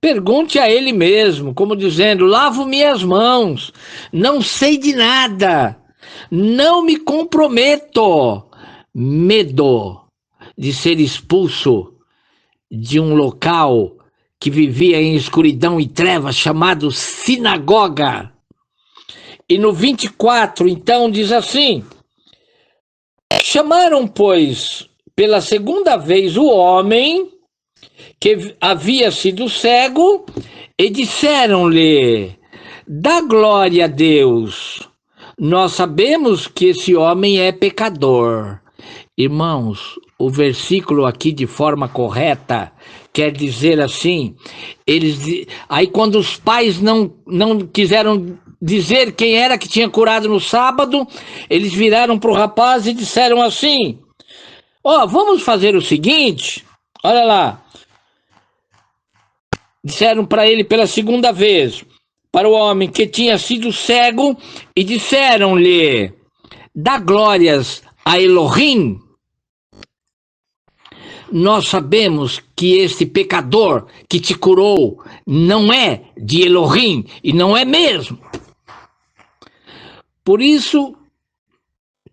Speaker 2: pergunte a ele mesmo, como dizendo, lavo minhas mãos, não sei de nada, não me comprometo. Medo de ser expulso de um local que vivia em escuridão e trevas, chamado sinagoga. E no 24, então, diz assim: chamaram, pois, pela segunda vez o homem que havia sido cego e disseram-lhe, dá glória a Deus. Nós sabemos que esse homem é pecador. Irmãos, o versículo aqui de forma correta quer dizer assim, aí quando os pais não quiseram dizer quem era que tinha curado no sábado, eles viraram para o rapaz e disseram assim, vamos fazer o seguinte, olha lá, disseram para ele pela segunda vez, para o homem que tinha sido cego, e disseram-lhe, dá glórias a Elohim. Nós sabemos que este pecador que te curou não é de Elohim, e não é mesmo. Por isso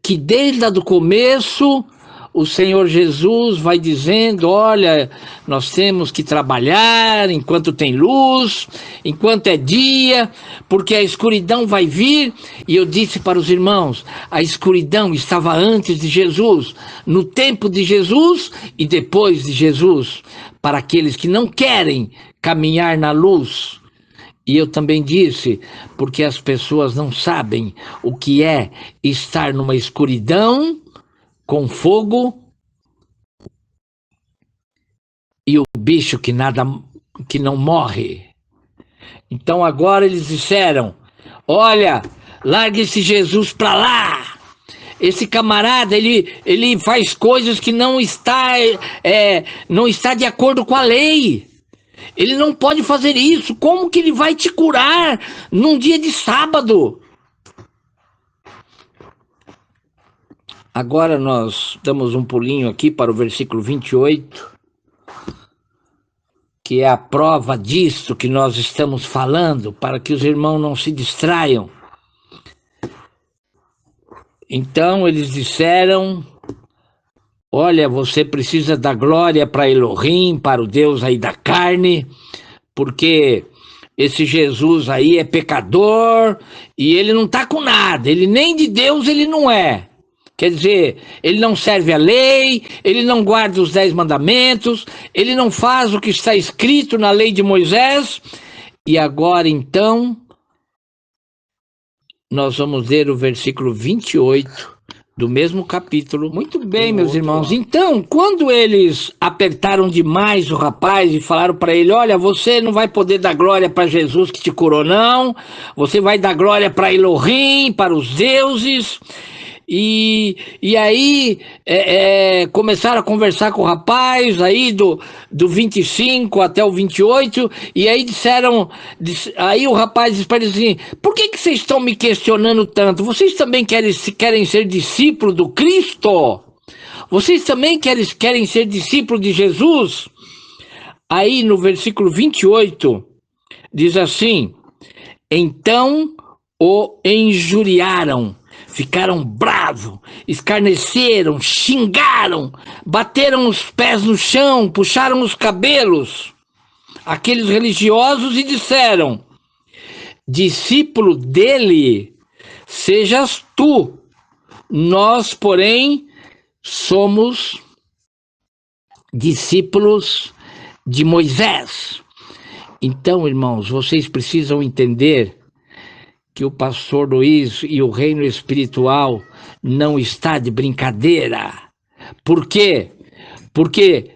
Speaker 2: que desde o começo o Senhor Jesus vai dizendo, olha, nós temos que trabalhar enquanto tem luz, enquanto é dia, porque a escuridão vai vir. E eu disse para os irmãos, a escuridão estava antes de Jesus, no tempo de Jesus e depois de Jesus, para aqueles que não querem caminhar na luz. E eu também disse, porque as pessoas não sabem o que é estar numa escuridão com fogo e o bicho que não morre. Então agora eles disseram, olha, larga esse Jesus para lá. Esse camarada, ele faz coisas que não está de acordo com a lei. Ele não pode fazer isso. Como que ele vai te curar num dia de sábado? Agora nós damos um pulinho aqui para o versículo 28, que é a prova disso que nós estamos falando, para que os irmãos não se distraiam. Então eles disseram, olha, você precisa dar glória para Elohim, para o Deus aí da carne, porque esse Jesus aí é pecador e ele não está com nada, ele nem de Deus ele não é. Quer dizer, ele não serve a lei, ele não guarda os 10 mandamentos, ele não faz o que está escrito na lei de Moisés. E agora, então, nós vamos ler o versículo 28 do mesmo capítulo. Muito bem, meus irmãos. Então, quando eles apertaram demais o rapaz e falaram para ele, olha, você não vai poder dar glória para Jesus que te curou, não. Você vai dar glória para Elohim, para os deuses. E aí começaram a conversar com o rapaz aí do 25 até o 28, e aí aí o rapaz disse para eles assim, por que vocês estão me questionando tanto? Vocês também querem ser discípulos do Cristo? Vocês também querem ser discípulos de Jesus? Aí no versículo 28 diz assim, então o injuriaram, ficaram bravos, escarneceram, xingaram, bateram os pés no chão, puxaram os cabelos, aqueles religiosos, e disseram, discípulo dele sejas tu, nós, porém, somos discípulos de Moisés. Então, irmãos, vocês precisam entender que o pastor Luiz e o reino espiritual não está de brincadeira. Por quê? Porque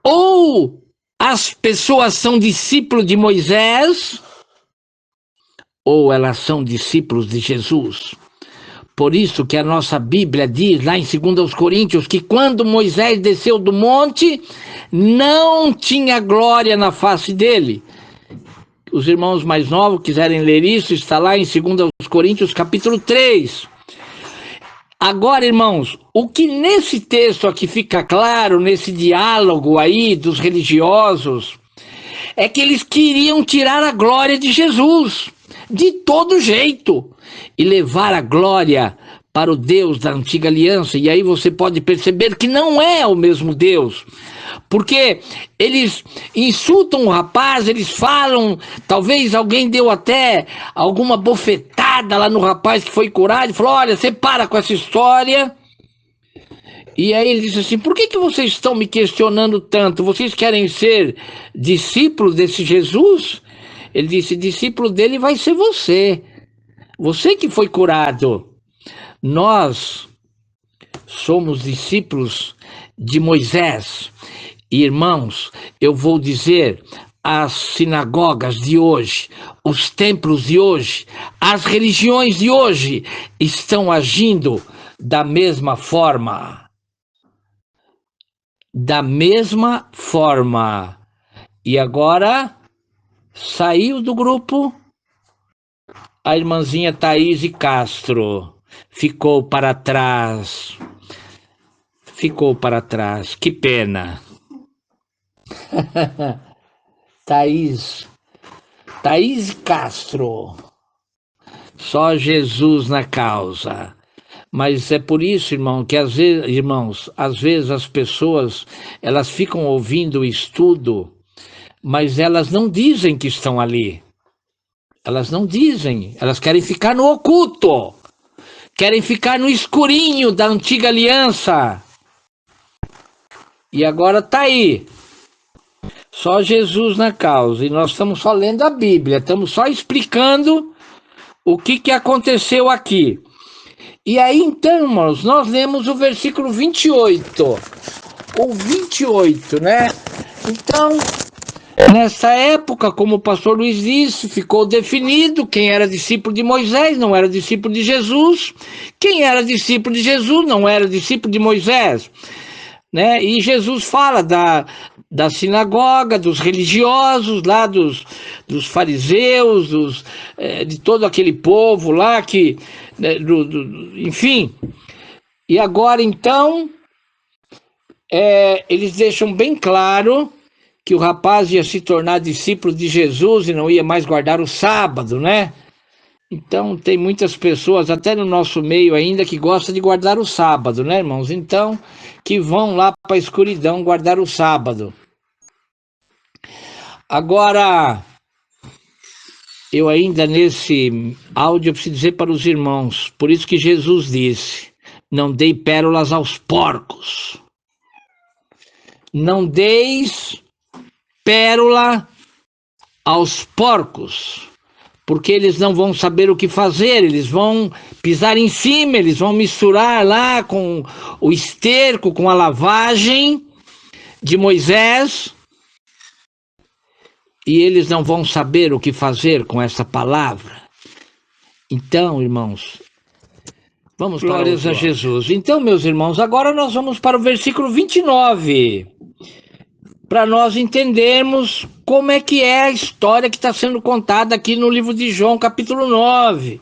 Speaker 2: ou as pessoas são discípulos de Moisés, ou elas são discípulos de Jesus. Por isso que a nossa Bíblia diz lá em 2 Coríntios que quando Moisés desceu do monte, não tinha glória na face dele. Os irmãos mais novos quiserem ler isso, está lá em 2 Coríntios capítulo 3. Agora, irmãos, o que nesse texto aqui fica claro, nesse diálogo aí dos religiosos, é que eles queriam tirar a glória de Jesus, de todo jeito, e levar a glória para o Deus da antiga aliança. E aí você pode perceber que não é o mesmo Deus, porque eles insultam o rapaz, eles falam, talvez alguém deu até alguma bofetada lá no rapaz que foi curado, e falou, olha, você para com essa história. E aí ele disse assim, por que vocês estão me questionando tanto? Vocês querem ser discípulos desse Jesus? Ele disse, discípulo dele vai ser você. Você que foi curado. Nós somos discípulos de Moisés. E, irmãos, eu vou dizer, as sinagogas de hoje, os templos de hoje, as religiões de hoje estão agindo da mesma forma. Da mesma forma. E agora saiu do grupo a irmãzinha Thaís Castro. Ficou para trás. Ficou para trás. Que pena. Thaís Castro. Só Jesus na causa. Mas é por isso, irmão, que às vezes as pessoas, elas ficam ouvindo o estudo, mas elas não dizem que estão ali. Elas não dizem, elas querem ficar no oculto, querem ficar no escurinho da antiga aliança. E agora tá aí, só Jesus na causa, e nós estamos só lendo a Bíblia, estamos só explicando o que aconteceu aqui. E aí então, irmãos, nós lemos o versículo 28, o 28, né? Então, nessa época, como o pastor Luiz disse, ficou definido quem era discípulo de Moisés, não era discípulo de Jesus. Quem era discípulo de Jesus não era discípulo de Moisés, né? E Jesus fala da sinagoga, dos religiosos, lá dos fariseus, de todo aquele povo lá que, enfim. E agora então, eles deixam bem claro que o rapaz ia se tornar discípulo de Jesus e não ia mais guardar o sábado, né? Então tem muitas pessoas, até no nosso meio ainda, que gostam de guardar o sábado, né, irmãos? Então, que vão lá para a escuridão guardar o sábado. Agora, eu ainda nesse áudio eu preciso dizer para os irmãos, por isso que Jesus disse, não dei pérolas aos porcos. Não deis pérola aos porcos, porque eles não vão saber o que fazer, eles vão pisar em cima, eles vão misturar lá com o esterco, com a lavagem de Moisés, e eles não vão saber o que fazer com essa palavra. Então, irmãos, vamos para glórias a Jesus. Então, meus irmãos, agora nós vamos para o versículo 29, para nós entendermos como é que é a história que está sendo contada aqui no livro de João, capítulo 9.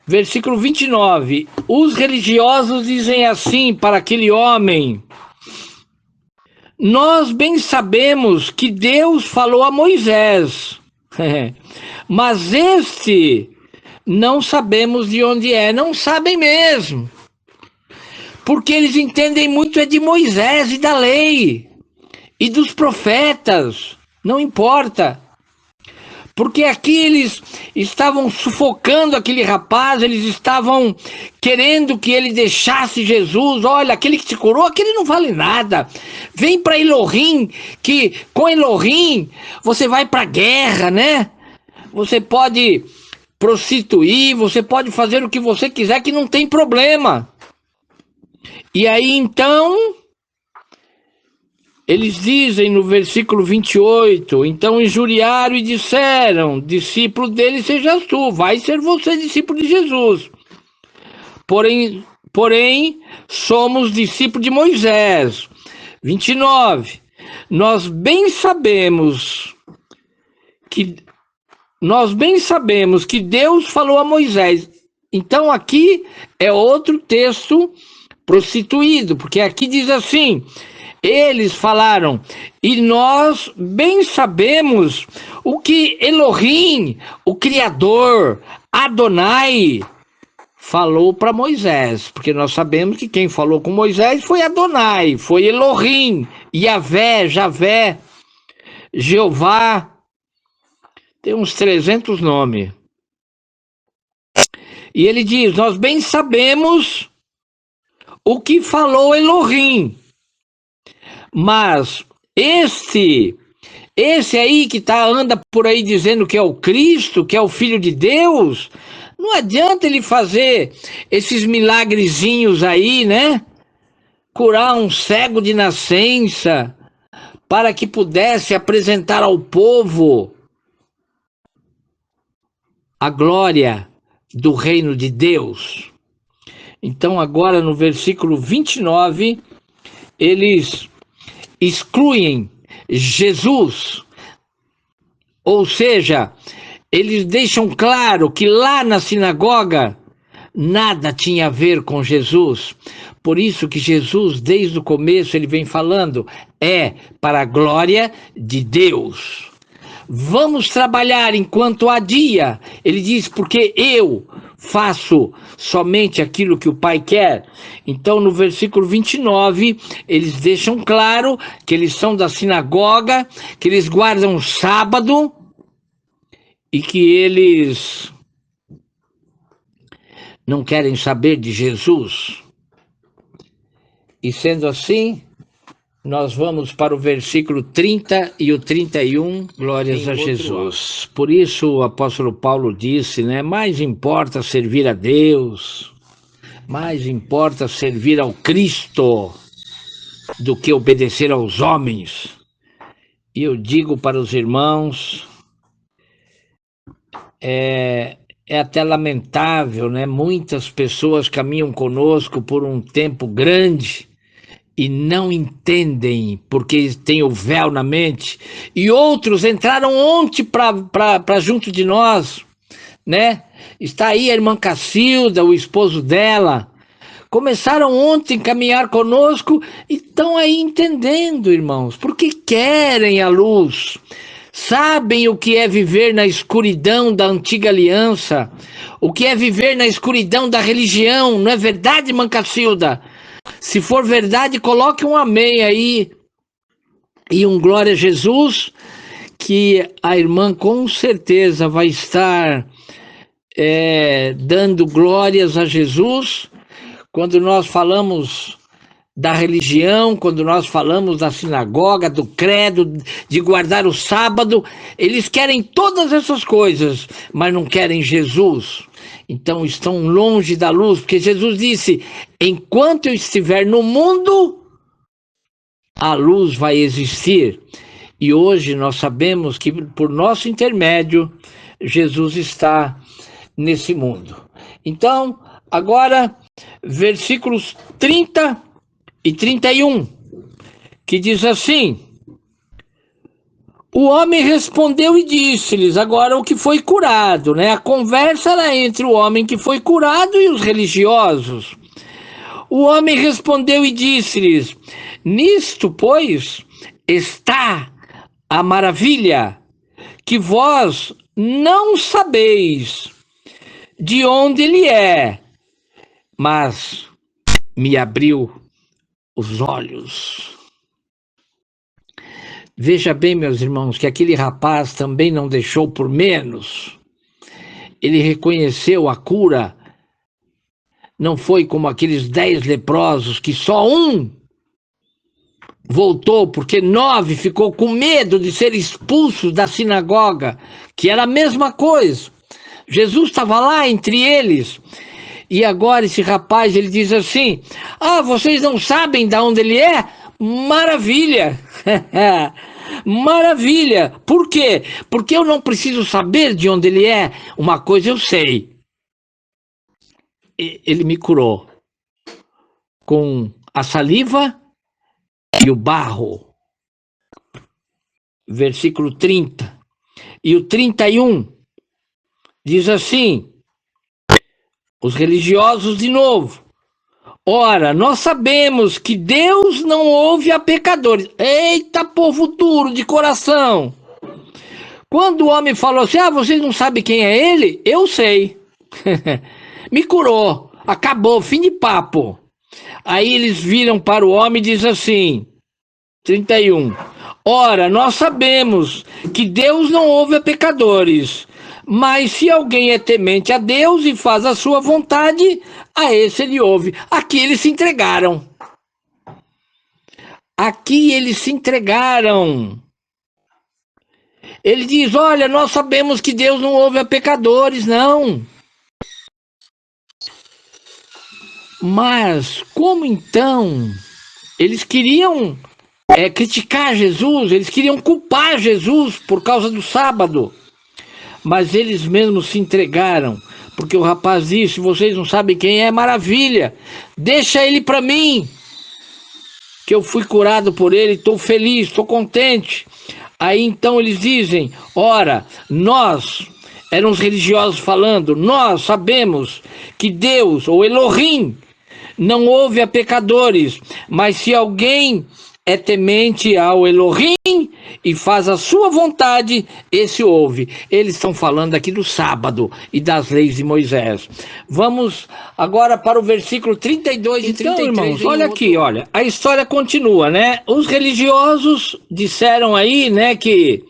Speaker 2: Versículo 29. Os religiosos dizem assim para aquele homem: nós bem sabemos que Deus falou a Moisés, mas este não sabemos de onde é. Não sabem mesmo, porque eles entendem muito de Moisés e da lei e dos profetas, não importa. Porque aqui eles estavam sufocando aquele rapaz, eles estavam querendo que ele deixasse Jesus. Olha, aquele que te curou, aquele não vale nada. Vem para Elohim, que com Elohim você vai para a guerra, né? Você pode prostituir, você pode fazer o que você quiser, que não tem problema. E aí então, eles dizem no versículo 28, então injuriaram e disseram, discípulo dele sejas tu, vai ser você discípulo de Jesus. Porém, somos discípulos de Moisés. 29, nós bem sabemos que Deus falou a Moisés. Então aqui é outro texto prostituído, porque aqui diz assim, eles falaram, e nós bem sabemos o que Elohim, o Criador, Adonai, falou para Moisés, porque nós sabemos que quem falou com Moisés foi Adonai, foi Elohim, Yahvé, Javé, Jeová, tem uns 300 nomes. E ele diz, nós bem sabemos o que falou Elohim, mas esse aí que anda por aí dizendo que é o Cristo, que é o Filho de Deus, não adianta ele fazer esses milagrezinhos aí, né? Curar um cego de nascença, para que pudesse apresentar ao povo a glória do reino de Deus. Então agora no versículo 29, eles excluem Jesus, ou seja, eles deixam claro que lá na sinagoga nada tinha a ver com Jesus. Por isso que Jesus, desde o começo, ele vem falando, é para a glória de Deus. Vamos trabalhar enquanto há dia. Ele diz, porque eu faço somente aquilo que o Pai quer. Então, no versículo 29, eles deixam claro que eles são da sinagoga, que eles guardam o sábado e que eles não querem saber de Jesus. E sendo assim, nós vamos para o versículo 30 e o 31, glórias a Jesus. Por isso o apóstolo Paulo disse, né, mais importa servir a Deus, mais importa servir ao Cristo do que obedecer aos homens. E eu digo para os irmãos, é até lamentável, né? Muitas pessoas caminham conosco por um tempo grande e não entendem porque tem o véu na mente, e outros entraram ontem para junto de nós, né? Está aí a irmã Cacilda, o esposo dela, começaram ontem a caminhar conosco e estão aí entendendo, irmãos, porque querem a luz, sabem o que é viver na escuridão da antiga aliança, o que é viver na escuridão da religião, não é verdade, irmã Cacilda? Se for verdade, coloque um amém aí e um glória a Jesus, que a irmã com certeza vai estar dando glórias a Jesus. Quando nós falamos da religião, quando nós falamos da sinagoga, do credo, de guardar o sábado, eles querem todas essas coisas, mas não querem Jesus. Então estão longe da luz, porque Jesus disse, enquanto eu estiver no mundo, a luz vai existir. E hoje nós sabemos que por nosso intermédio, Jesus está nesse mundo. Então, agora, versículos 30 e 31, que diz assim, o homem respondeu e disse-lhes, agora o que foi curado, né? A conversa era entre o homem que foi curado e os religiosos. O homem respondeu e disse-lhes, nisto, pois, está a maravilha, que vós não sabeis de onde ele é, mas me abriu os olhos. Veja bem, meus irmãos, que aquele rapaz também não deixou por menos. Ele reconheceu a cura. Não foi como aqueles 10 leprosos que só um voltou, porque 9 ficou com medo de ser expulsos da sinagoga, que era a mesma coisa. Jesus estava lá entre eles. E agora esse rapaz, ele diz assim: ah, vocês não sabem de onde ele é? Maravilha! Maravilha! Por quê? Porque eu não preciso saber de onde ele é. Uma coisa eu sei. Ele me curou com a saliva e o barro. Versículo 30. E o 31 diz assim: os religiosos de novo. Ora, nós sabemos que Deus não ouve a pecadores. Eita, povo duro de coração! Quando o homem falou assim: ah, vocês não sabem quem é ele? Eu sei. Me curou. Acabou, fim de papo. Aí eles viram para o homem e diz assim, 31. Ora, nós sabemos que Deus não ouve a pecadores, mas se alguém é temente a Deus e faz a sua vontade, a esse ele ouve. Aqui eles se entregaram. Aqui eles se entregaram. Ele diz: olha, nós sabemos que Deus não ouve a pecadores, não. Mas como então eles queriam criticar Jesus, eles queriam culpar Jesus por causa do sábado, mas eles mesmos se entregaram, porque o rapaz disse: vocês não sabem quem é, maravilha, deixa ele para mim, que eu fui curado por ele, estou feliz, estou contente. Aí então eles dizem: ora, nós, eram os religiosos falando, nós sabemos que Deus, ou Elohim, não ouve a pecadores, mas se alguém é temente ao Elohim e faz a sua vontade, esse ouve. Eles estão falando aqui do sábado e das leis de Moisés. Vamos agora para o versículo 32 e 33. Então, irmãos, olha aqui, olha, a história continua, né? Os religiosos disseram aí, né, que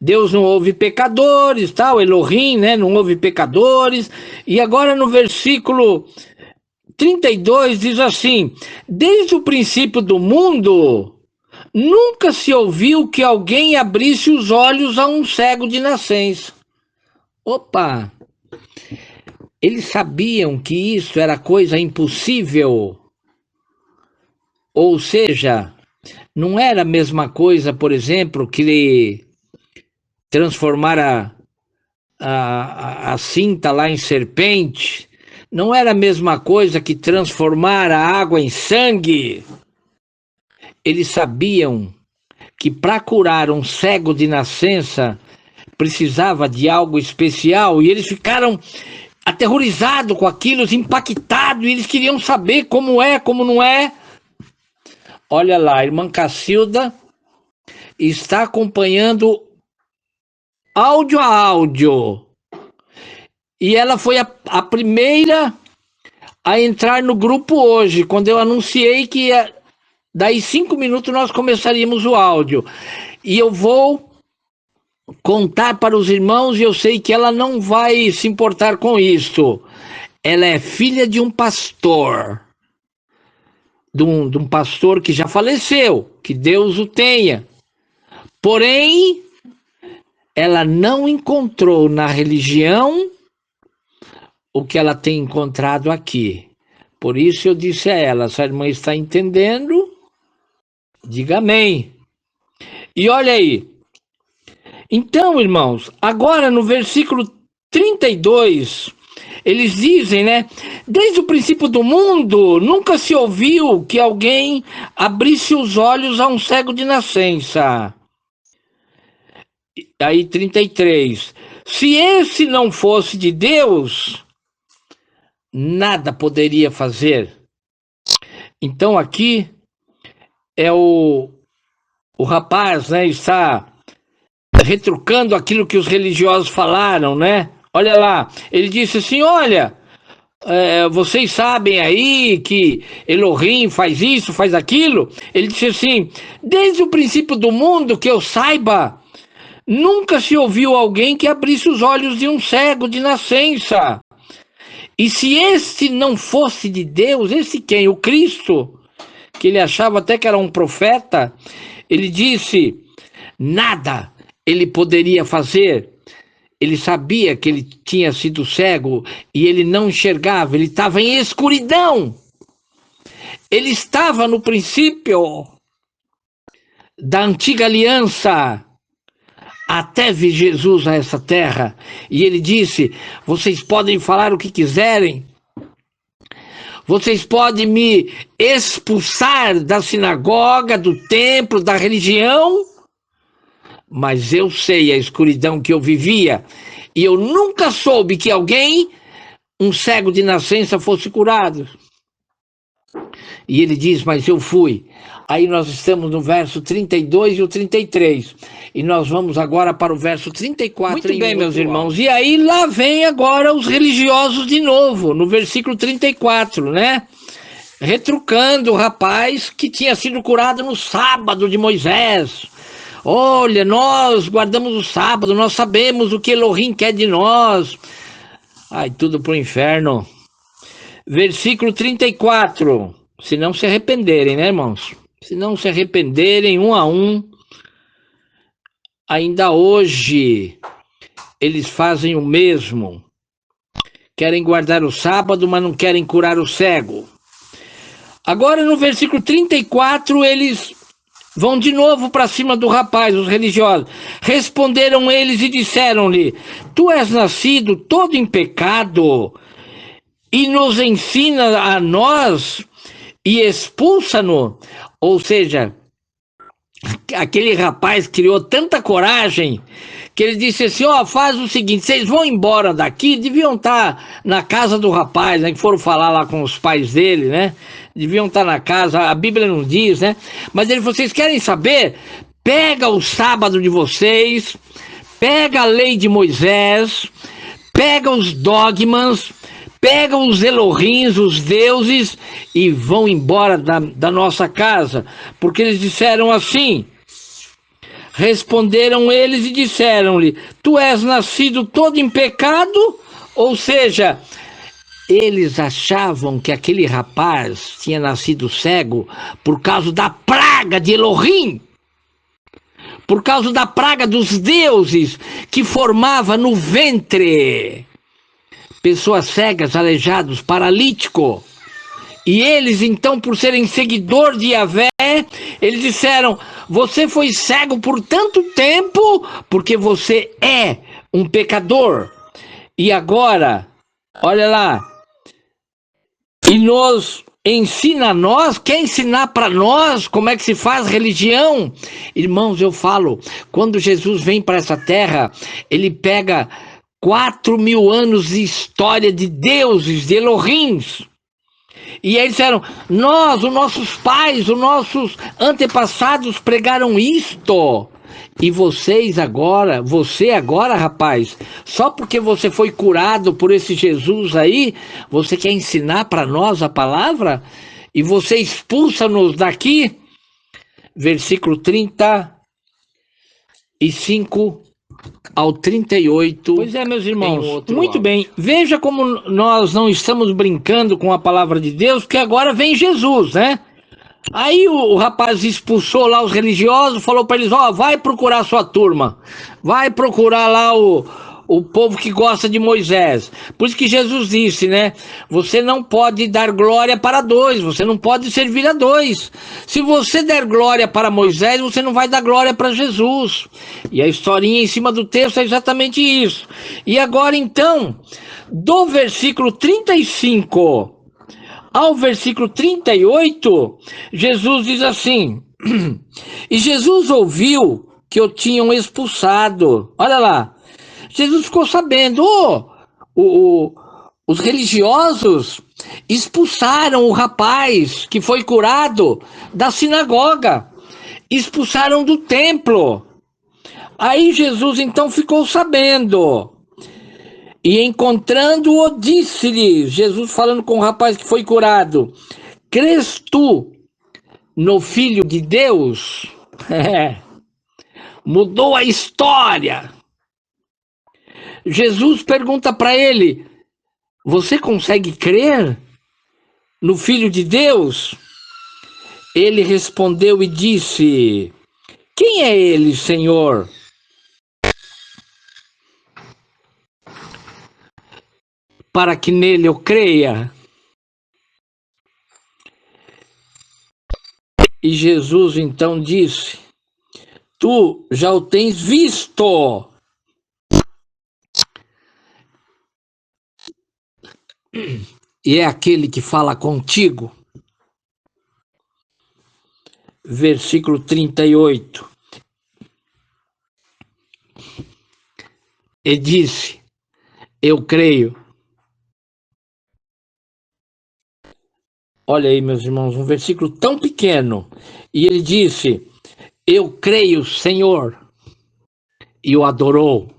Speaker 2: Deus não ouve pecadores, tal, Elohim, né, não ouve pecadores. E agora no versículo 32 diz assim: desde o princípio do mundo, nunca se ouviu que alguém abrisse os olhos a um cego de nascença. Opa! Eles sabiam que isso era coisa impossível. Ou seja, não era a mesma coisa, por exemplo, que transformar a cinta lá em serpente. Não era a mesma coisa que transformar a água em sangue. Eles sabiam que para curar um cego de nascença precisava de algo especial, e eles ficaram aterrorizados com aquilo, impactados, e eles queriam saber como é, como não é. Olha lá, a irmã Cacilda está acompanhando áudio a áudio. E ela foi a primeira a entrar no grupo hoje, quando eu anunciei que daí 5 minutos nós começaríamos o áudio. E eu vou contar para os irmãos, e eu sei que ela não vai se importar com isso. Ela é filha de um pastor. De um pastor que já faleceu, que Deus o tenha. Porém, ela não encontrou na religião o que ela tem encontrado aqui. Por isso eu disse a ela: se a irmã está entendendo, diga amém. E olha aí. Então, irmãos, agora no versículo 32, eles dizem, né? Desde o princípio do mundo, nunca se ouviu que alguém abrisse os olhos a um cego de nascença. Aí 33. Se esse não fosse de Deus, nada poderia fazer. Então aqui é o rapaz, né, está retrucando aquilo que os religiosos falaram, né? Olha lá, ele disse assim: olha, vocês sabem aí que Elohim faz isso, faz aquilo. Ele disse assim: desde o princípio do mundo, que eu saiba, nunca se ouviu alguém que abrisse os olhos de um cego de nascença. E se este não fosse de Deus, esse quem? O Cristo, que ele achava até que era um profeta, ele disse: nada ele poderia fazer. Ele sabia que ele tinha sido cego e ele não enxergava, ele estava em escuridão. Ele estava no princípio da antiga aliança, até vir Jesus a essa terra. E ele disse: vocês podem falar o que quiserem, vocês podem me expulsar da sinagoga, do templo, da religião, mas eu sei a escuridão que eu vivia, e eu nunca soube que alguém, um cego de nascença, fosse curado. E ele diz: mas eu fui. Aí nós estamos no verso 32 e o 33. E nós vamos agora para o verso 34. Muito bem, meus irmãos. E aí lá vem agora os religiosos de novo, no versículo 34, né? Retrucando o rapaz que tinha sido curado no sábado de Moisés. Olha, nós guardamos o sábado, nós sabemos o que Elohim quer de nós. Ai, tudo pro inferno. Versículo 34. Se não se arrependerem, né, irmãos? Se não se arrependerem um a um, ainda hoje eles fazem o mesmo. Querem guardar o sábado, mas não querem curar o cego. Agora no versículo 34 eles vão de novo para cima do rapaz, os religiosos. Responderam eles e disseram-lhe: tu és nascido todo em pecado e nos ensina a nós e expulsa-nos. Ou seja, aquele rapaz criou tanta coragem que ele disse assim: ó, faz o seguinte, vocês vão embora daqui. Deviam estar na casa do rapaz, né, que foram falar lá com os pais dele, né? Deviam estar na casa, a Bíblia não diz, né? Mas ele falou: vocês querem saber? Pega o sábado de vocês, pega a lei de Moisés, pega os dogmas, pega os Elohims, os deuses, e vão embora da nossa casa. Porque eles disseram assim. Responderam eles e disseram-lhe: tu és nascido todo em pecado? Ou seja, eles achavam que aquele rapaz tinha nascido cego por causa da praga de Elohim, por causa da praga dos deuses que formava no ventre pessoas cegas, aleijados, paralíticos. E eles, então, por serem seguidor de Yahvé, eles disseram: você foi cego por tanto tempo porque você é um pecador. E agora, olha lá, e nos ensina a nós, quer ensinar para nós como é que se faz religião? Irmãos, eu falo, quando Jesus vem para essa terra, ele pega 4.000 anos de história de deuses, de Elohims. E eles disseram: nós, os nossos pais, os nossos antepassados pregaram isto. E vocês agora, você agora, rapaz, só porque você foi curado por esse Jesus aí, você quer ensinar para nós a palavra? E você expulsa-nos daqui? Versículo 35 ao 38. Pois é, meus irmãos, muito bem. Veja como nós não estamos brincando com a palavra de Deus, porque agora vem Jesus, né? Aí o rapaz expulsou lá os religiosos, falou para eles: ó, vai procurar sua turma, vai procurar lá o povo que gosta de Moisés. Por isso que Jesus disse, né? Você não pode dar glória para dois, você não pode servir a dois. Se você der glória para Moisés, você não vai dar glória para Jesus. E a historinha em cima do texto é exatamente isso. E agora então, do versículo 35 ao versículo 38, Jesus diz assim: e Jesus ouviu que o tinham expulsado. Olha lá, Jesus ficou sabendo, os religiosos expulsaram o rapaz que foi curado da sinagoga, expulsaram do templo. Aí Jesus então ficou sabendo. E encontrando-o, disse-lhe, Jesus falando com o rapaz que foi curado: crês tu no Filho de Deus? Mudou a história. Jesus pergunta para ele: você consegue crer no Filho de Deus? Ele respondeu e disse: quem é ele, Senhor? para que nele eu creia. E Jesus então disse: tu já o tens visto. E é aquele que fala contigo. Versículo 38. E disse: eu creio. Olha aí, meus irmãos, um versículo tão pequeno. E ele disse: eu creio, Senhor. E o adorou.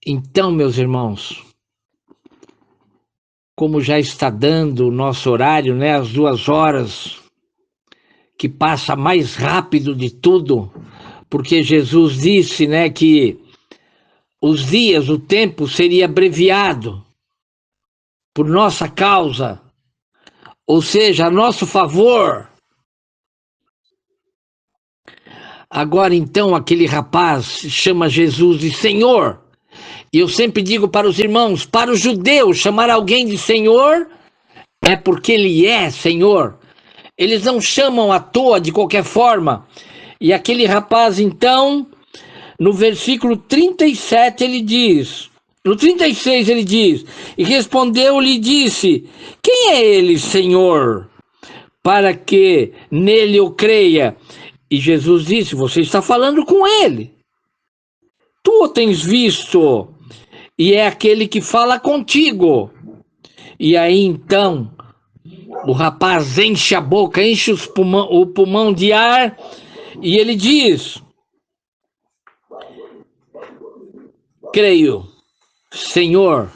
Speaker 2: Então, meus irmãos, como já está dando o nosso horário, né, as 2 horas, que passa mais rápido de tudo, porque Jesus disse, né, que os dias, o tempo seria abreviado por nossa causa, ou seja, a nosso favor. Agora então aquele rapaz chama Jesus de Senhor. E eu sempre digo para os irmãos, para os judeus, chamar alguém de Senhor é porque ele é Senhor. Eles não chamam à toa, de qualquer forma. E aquele rapaz, então, no versículo 37, ele diz... No 36, ele diz... E respondeu-lhe e disse... Quem é ele, Senhor, para que nele eu creia? E Jesus disse... Você está falando com ele. Tu o tens visto... E é aquele que fala contigo. E aí, então, o rapaz enche a boca, enche o pulmão de ar, e ele diz: creio, Senhor,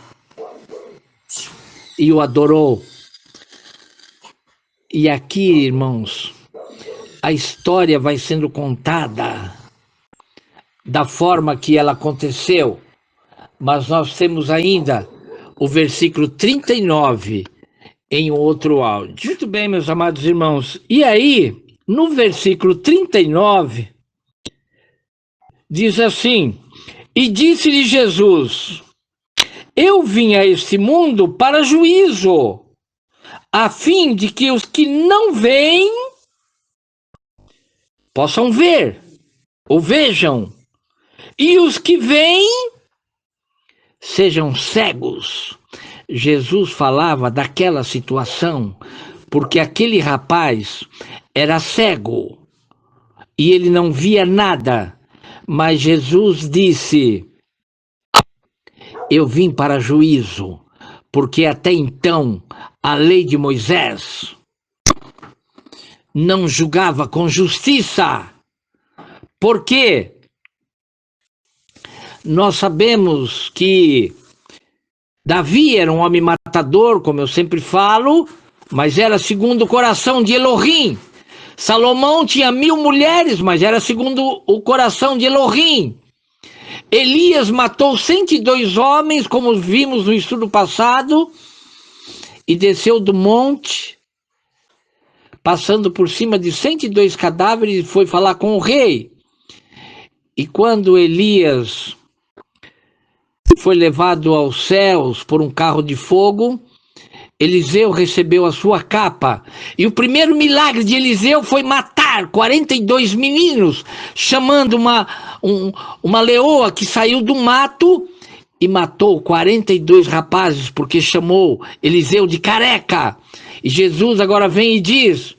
Speaker 2: e o adorou. E aqui, irmãos, a história vai sendo contada da forma que ela aconteceu, mas nós temos ainda o versículo 39 em um outro áudio. Muito bem, meus amados irmãos. E aí, no versículo 39, diz assim: e disse-lhe Jesus: eu vim a este mundo para juízo, a fim de que os que não veem possam ver, ou vejam, e os que veem sejam cegos. Jesus falava daquela situação porque aquele rapaz era cego e ele não via nada, mas Jesus disse: eu vim para juízo, porque até então a lei de Moisés não julgava com justiça. Por quê? Nós sabemos que Davi era um homem matador, como eu sempre falo, mas era segundo o coração de Elohim. Salomão tinha 1000 mulheres, mas era segundo o coração de Elohim. Elias matou 102 homens, como vimos no estudo passado, e desceu do monte, passando por cima de 102 cadáveres, e foi falar com o rei. E quando Elias foi levado aos céus por um carro de fogo, Eliseu recebeu a sua capa. E o primeiro milagre de Eliseu foi matar 42 meninos, chamando uma leoa que saiu do mato e matou 42 rapazes, porque chamou Eliseu de careca. E Jesus agora vem e diz: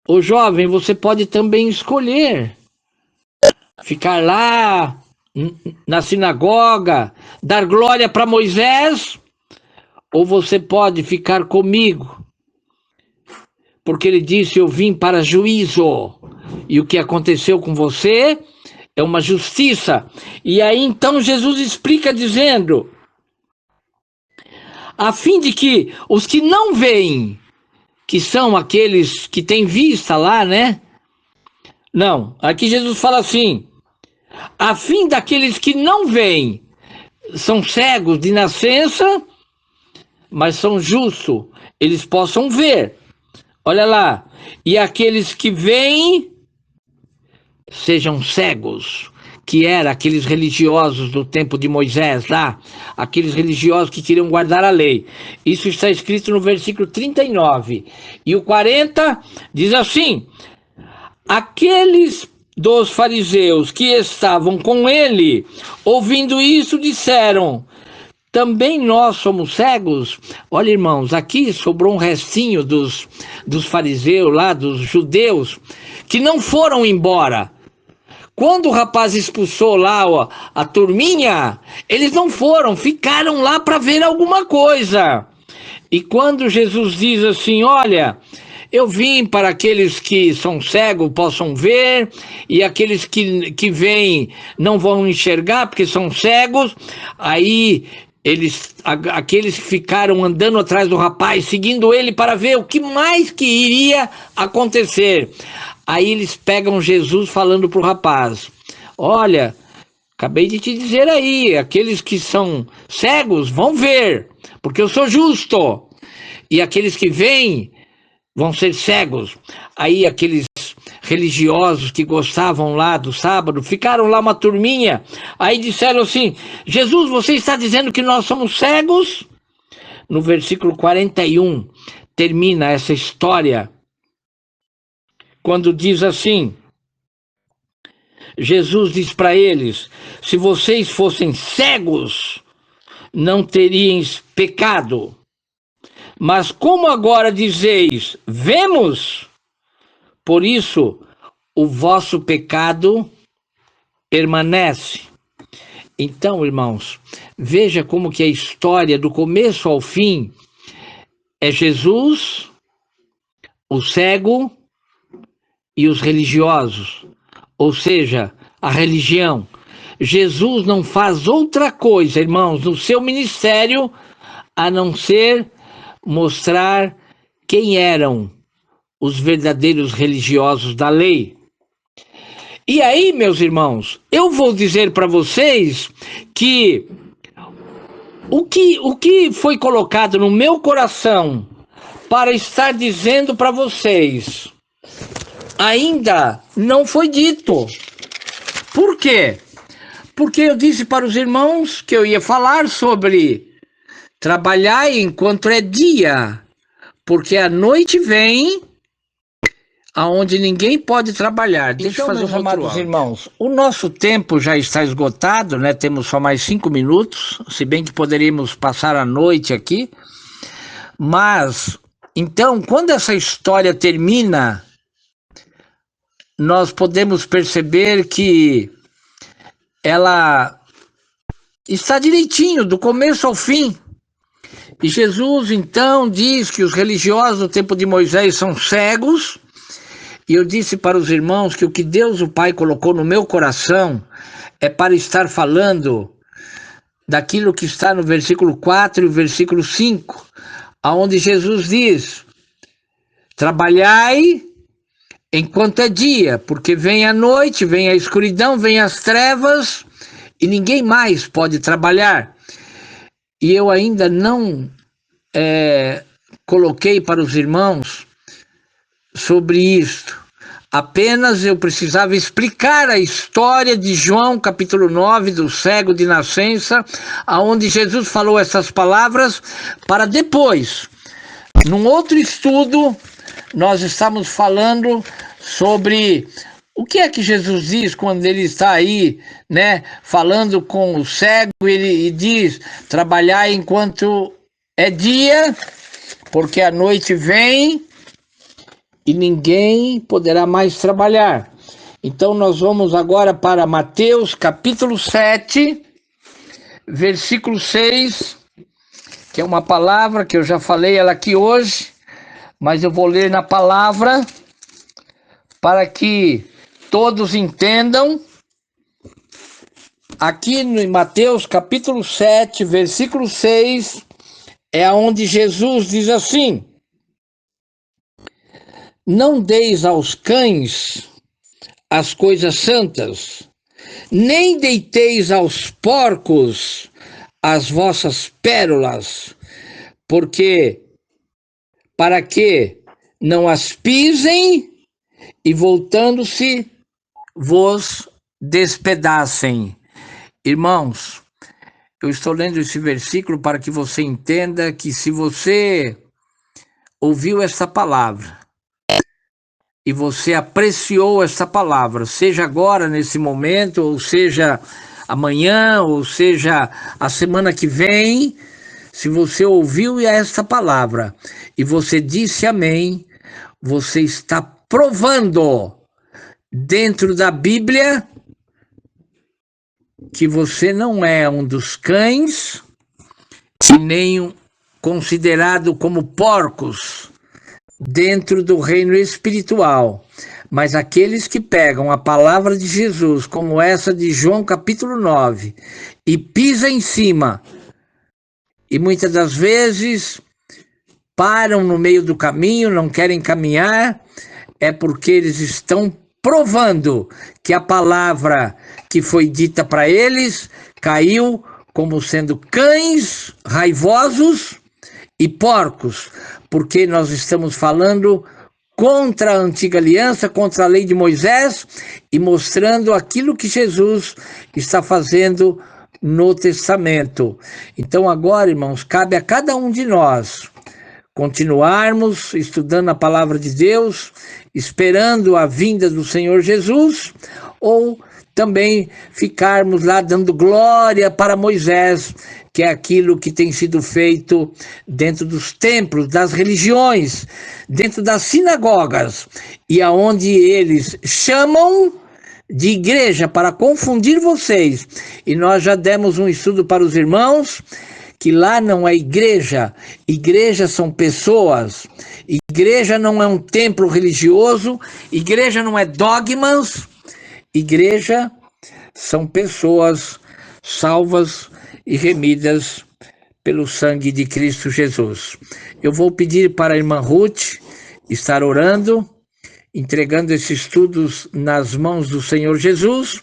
Speaker 2: ô jovem, você pode também escolher ficar lá na sinagoga, dar glória para Moisés, ou você pode ficar comigo, porque ele disse: eu vim para juízo, e o que aconteceu com você é uma justiça. E aí então Jesus explica dizendo: a fim de que os que não veem, que são aqueles que têm vista lá, né? Não, aqui Jesus fala assim: a fim daqueles que não veem, são cegos de nascença, mas são justos, eles possam ver. Olha lá, e aqueles que veem, sejam cegos, que era aqueles religiosos do tempo de Moisés lá, aqueles religiosos que queriam guardar a lei. Isso está escrito no versículo 39. E o 40 diz assim: aqueles dos fariseus que estavam com ele, ouvindo isso, disseram: também nós somos cegos? Olha, irmãos, aqui sobrou um restinho dos fariseus lá, dos judeus, que não foram embora. Quando o rapaz expulsou lá a turminha, eles não foram, ficaram lá para ver alguma coisa. E quando Jesus diz assim: olha, eu vim para aqueles que são cegos possam ver, e aqueles que veem não vão enxergar porque são cegos. Aí aqueles que ficaram andando atrás do rapaz, seguindo ele para ver o que mais que iria acontecer. Aí eles pegam Jesus falando para o rapaz: olha, acabei de te dizer aí, aqueles que são cegos vão ver, porque eu sou justo, e aqueles que veem vão ser cegos. Aí aqueles religiosos que gostavam lá do sábado ficaram lá uma turminha. Aí disseram assim: Jesus, você está dizendo que nós somos cegos? No versículo 41 termina essa história, quando diz assim: Jesus diz para eles: se vocês fossem cegos, não teriam pecado. Mas como agora dizeis, vemos, por isso o vosso pecado permanece. Então, irmãos, veja como que a história do começo ao fim é Jesus, o cego e os religiosos, ou seja, a religião. Jesus não faz outra coisa, irmãos, no seu ministério, a não ser mostrar quem eram os verdadeiros religiosos da lei. E aí, meus irmãos, eu vou dizer para vocês que o que foi colocado no meu coração para estar dizendo para vocês ainda não foi dito. Por quê? Porque eu disse para os irmãos que eu ia falar sobre trabalhar enquanto é dia, porque a noite vem aonde ninguém pode trabalhar. Deixa eu fazer
Speaker 4: meus amados
Speaker 2: irmãos, o nosso tempo já está esgotado, né? Temos só mais 5 minutos, se bem que poderíamos passar a noite aqui. Mas, então, quando essa história termina, nós podemos perceber que ela está direitinho, do começo ao fim. E Jesus, então, diz que os religiosos do tempo de Moisés são cegos. E eu disse para os irmãos que o que Deus, o Pai, colocou no meu coração é para estar falando daquilo que está no versículo 4 e o versículo 5, aonde Jesus diz: trabalhai enquanto é dia, porque vem a noite, vem a escuridão, vem as trevas, e ninguém mais pode trabalhar. E eu ainda não coloquei para os irmãos sobre isto. Apenas eu precisava explicar a história de João, capítulo 9, do cego de nascença, aonde Jesus falou essas palavras, para depois, num outro estudo, nós estamos falando sobre o que é que Jesus diz quando ele está aí, né, falando com o cego, ele diz: trabalhar enquanto é dia, porque a noite vem e ninguém poderá mais trabalhar. Então nós vamos agora para Mateus capítulo 7, versículo 6, que é uma palavra que eu já falei ela aqui hoje, mas eu vou ler na palavra para que todos entendam. Aqui no Mateus capítulo 7, versículo 6, é onde Jesus diz assim: não deis aos cães as coisas santas, nem deiteis aos porcos as vossas pérolas, porque para que não as pisem e voltando-se vos despedacem. Irmãos, eu estou lendo esse versículo para que você entenda que se você ouviu essa palavra e você apreciou essa palavra, seja agora, nesse momento, ou seja amanhã, ou seja a semana que vem, se você ouviu essa palavra e você disse amém, você está provando dentro da Bíblia que você não é um dos cães e nem considerado como porcos dentro do reino espiritual, mas aqueles que pegam a palavra de Jesus, como essa de João capítulo 9, e pisa em cima, e muitas das vezes param no meio do caminho, não querem caminhar, é porque eles estão provando que a palavra que foi dita para eles caiu como sendo cães raivosos e porcos, porque nós estamos falando contra a antiga aliança, contra a lei de Moisés e mostrando aquilo que Jesus está fazendo no Testamento. Então agora, irmãos, cabe a cada um de nós continuarmos estudando a palavra de Deus, esperando a vinda do Senhor Jesus, ou também ficarmos lá dando glória para Moisés, que é aquilo que tem sido feito dentro dos templos, das religiões, dentro das sinagogas, e aonde eles chamam de igreja para confundir vocês. E nós já demos um estudo para os irmãos, que lá não é igreja, igreja são pessoas, igreja não é um templo religioso, igreja não é dogmas, igreja são pessoas salvas e remidas pelo sangue de Cristo Jesus. Eu vou pedir para a irmã Ruth estar orando, entregando esses estudos nas mãos do Senhor Jesus,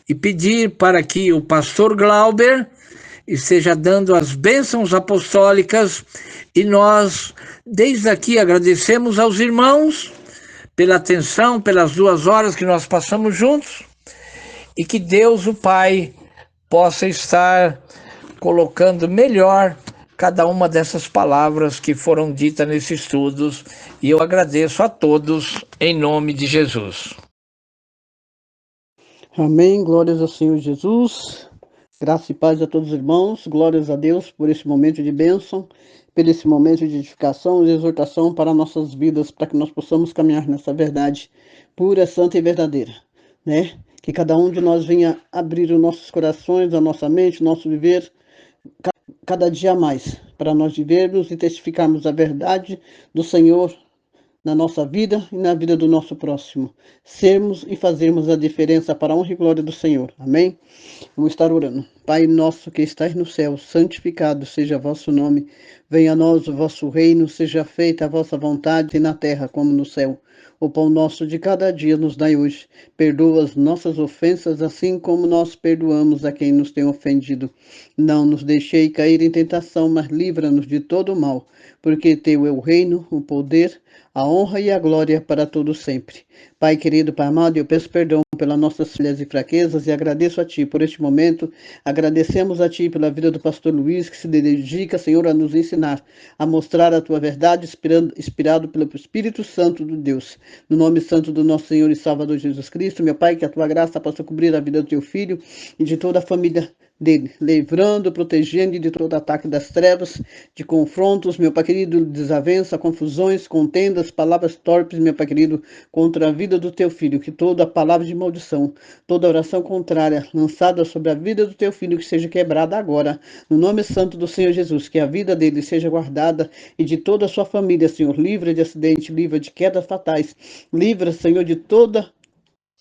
Speaker 2: e pedir para que o pastor Glauber esteja dando as bênçãos apostólicas, e nós, desde aqui, agradecemos aos irmãos pela atenção, pelas 2 horas que nós passamos juntos, e que Deus, o Pai, possa estar colocando melhor cada uma dessas palavras que foram ditas nesses estudos, e eu agradeço a todos, em nome de Jesus.
Speaker 4: Amém, glórias ao Senhor Jesus. Graça e paz a todos os irmãos, glórias a Deus por esse momento de bênção, por esse momento de edificação e exortação para nossas vidas, para que nós possamos caminhar nessa verdade pura, santa e verdadeira, né? Que cada um de nós venha abrir os nossos corações, a nossa mente, o nosso viver, cada dia mais, para nós vivermos e testificarmos a verdade do Senhor na nossa vida e na vida do nosso próximo. Sermos e fazermos a diferença para a honra e glória do Senhor. Amém? Vamos estar orando. Pai nosso que estais no céu, santificado seja vosso nome. Venha a nós o vosso reino, seja feita a vossa vontade, na terra como no céu. O pão nosso de cada dia nos dai hoje. Perdoa as nossas ofensas, assim como nós perdoamos a quem nos tem ofendido. Não nos deixei cair em tentação, mas livra-nos de todo o mal, porque teu é o reino, o poder, a honra e a glória para todo sempre. Pai querido, Pai amado, eu peço perdão pelas nossas falhas e fraquezas e agradeço a Ti por este momento. Agradecemos a Ti pela vida do pastor Luiz, que se dedica, Senhor, a nos ensinar, a mostrar a Tua verdade, inspirado pelo Espírito Santo de Deus. No nome santo do nosso Senhor e Salvador Jesus Cristo, meu Pai, que a Tua graça possa cobrir a vida do Teu Filho e de toda a família dele, livrando, protegendo de todo ataque das trevas, de confrontos, meu Pai querido, desavença, confusões, contendas, palavras torpes, meu Pai querido, contra a vida do teu filho, que toda palavra de maldição, toda oração contrária lançada sobre a vida do teu filho, que seja quebrada agora, no nome santo do Senhor Jesus, que a vida dele seja guardada e de toda a sua família, Senhor, livre de acidente, livre de quedas fatais, livra, Senhor, de toda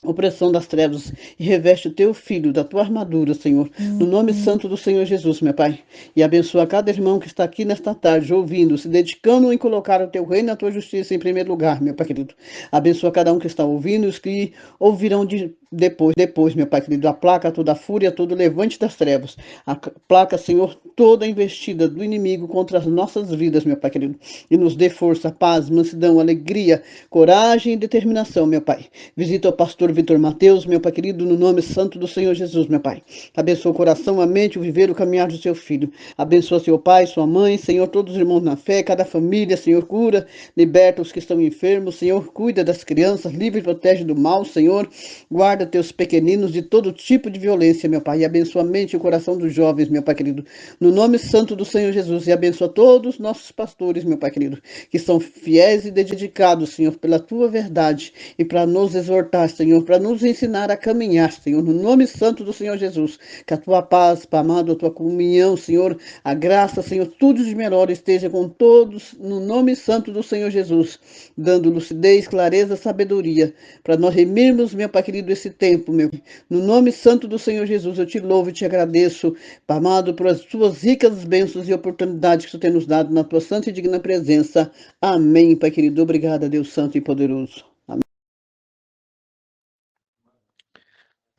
Speaker 4: opressão das trevas, e reveste o teu filho da tua armadura, Senhor, no nome santo do Senhor Jesus, meu Pai, e abençoa cada irmão que está aqui nesta tarde, ouvindo, se dedicando em colocar o teu reino e a tua justiça em primeiro lugar, meu Pai querido. Abençoa cada um que está ouvindo, os que ouvirão depois, meu Pai querido, aplaca toda a fúria, todo o levante das trevas, aplaca, Senhor, toda a investida do inimigo contra as nossas vidas, meu Pai querido, e nos dê força, paz, mansidão, alegria, coragem e determinação, meu Pai. Visita o pastor pastor Vitor Mateus, meu pai querido, no nome santo do Senhor Jesus, meu Pai. Abençoa o coração, a mente, o viver, o caminhar do seu filho. Abençoa seu pai, sua mãe, Senhor, todos os irmãos na fé, cada família, Senhor, cura, liberta os que estão enfermos, Senhor, cuida das crianças, livre e protege do mal, Senhor. Guarda teus pequeninos de todo tipo de violência, meu Pai. E abençoa a mente e o coração dos jovens, meu Pai querido. No nome santo do Senhor Jesus. E abençoa todos os nossos pastores, meu Pai querido, que são fiéis e dedicados, Senhor, pela tua verdade e para nos exortar, Senhor, para nos ensinar a caminhar, Senhor, no nome santo do Senhor Jesus. Que a tua paz, Pai amado, a tua comunhão, Senhor, a graça, Senhor, tudo de melhor esteja com todos, no nome santo do Senhor Jesus, dando lucidez, clareza, sabedoria, para nós remirmos, meu Pai querido, esse tempo, meu. No nome santo do Senhor Jesus, eu te louvo e te agradeço, Pai amado, por as tuas ricas bênçãos e oportunidades que tu tem nos dado na tua santa e digna presença. Amém, Pai querido. Obrigada, Deus Santo e Poderoso.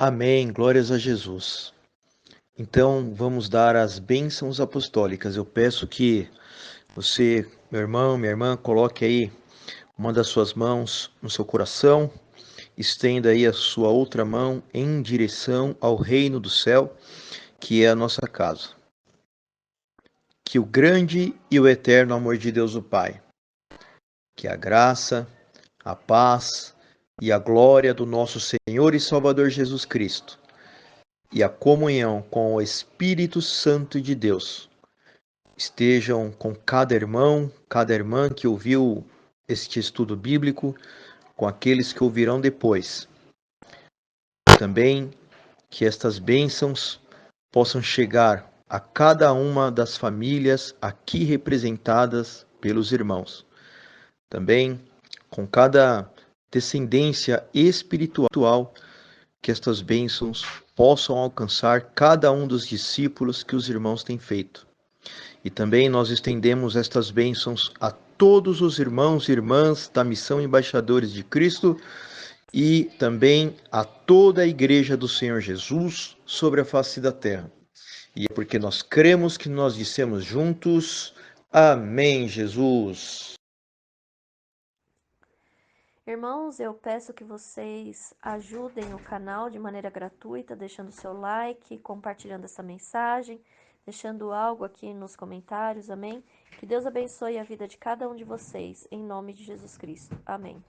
Speaker 5: Amém, glórias a Jesus. Então, vamos dar as bênçãos apostólicas. Eu peço que você, meu irmão, minha irmã, coloque aí uma das suas mãos no seu coração, estenda aí a sua outra mão em direção ao reino do céu, que é a nossa casa. Que o grande e o eterno amor de Deus o Pai, que a graça, a paz e a glória do nosso Senhor e Salvador Jesus Cristo e a comunhão com o Espírito Santo de Deus estejam com cada irmão, cada irmã que ouviu este estudo bíblico, com aqueles que ouvirão depois. Também que estas bênçãos possam chegar a cada uma das famílias aqui representadas pelos irmãos. Também com cada descendência espiritual, que estas bênçãos possam alcançar cada um dos discípulos que os irmãos têm feito. E também nós estendemos estas bênçãos a todos os irmãos e irmãs da Missão Embaixadores de Cristo e também a toda a Igreja do Senhor Jesus sobre a face da terra. E é porque nós cremos que nós dissemos juntos, Amém, Jesus.
Speaker 1: Irmãos, eu peço que vocês ajudem o canal de maneira gratuita, deixando seu like, compartilhando essa mensagem, deixando algo aqui nos comentários, amém? Que Deus abençoe a vida de cada um de vocês, em nome de Jesus Cristo. Amém.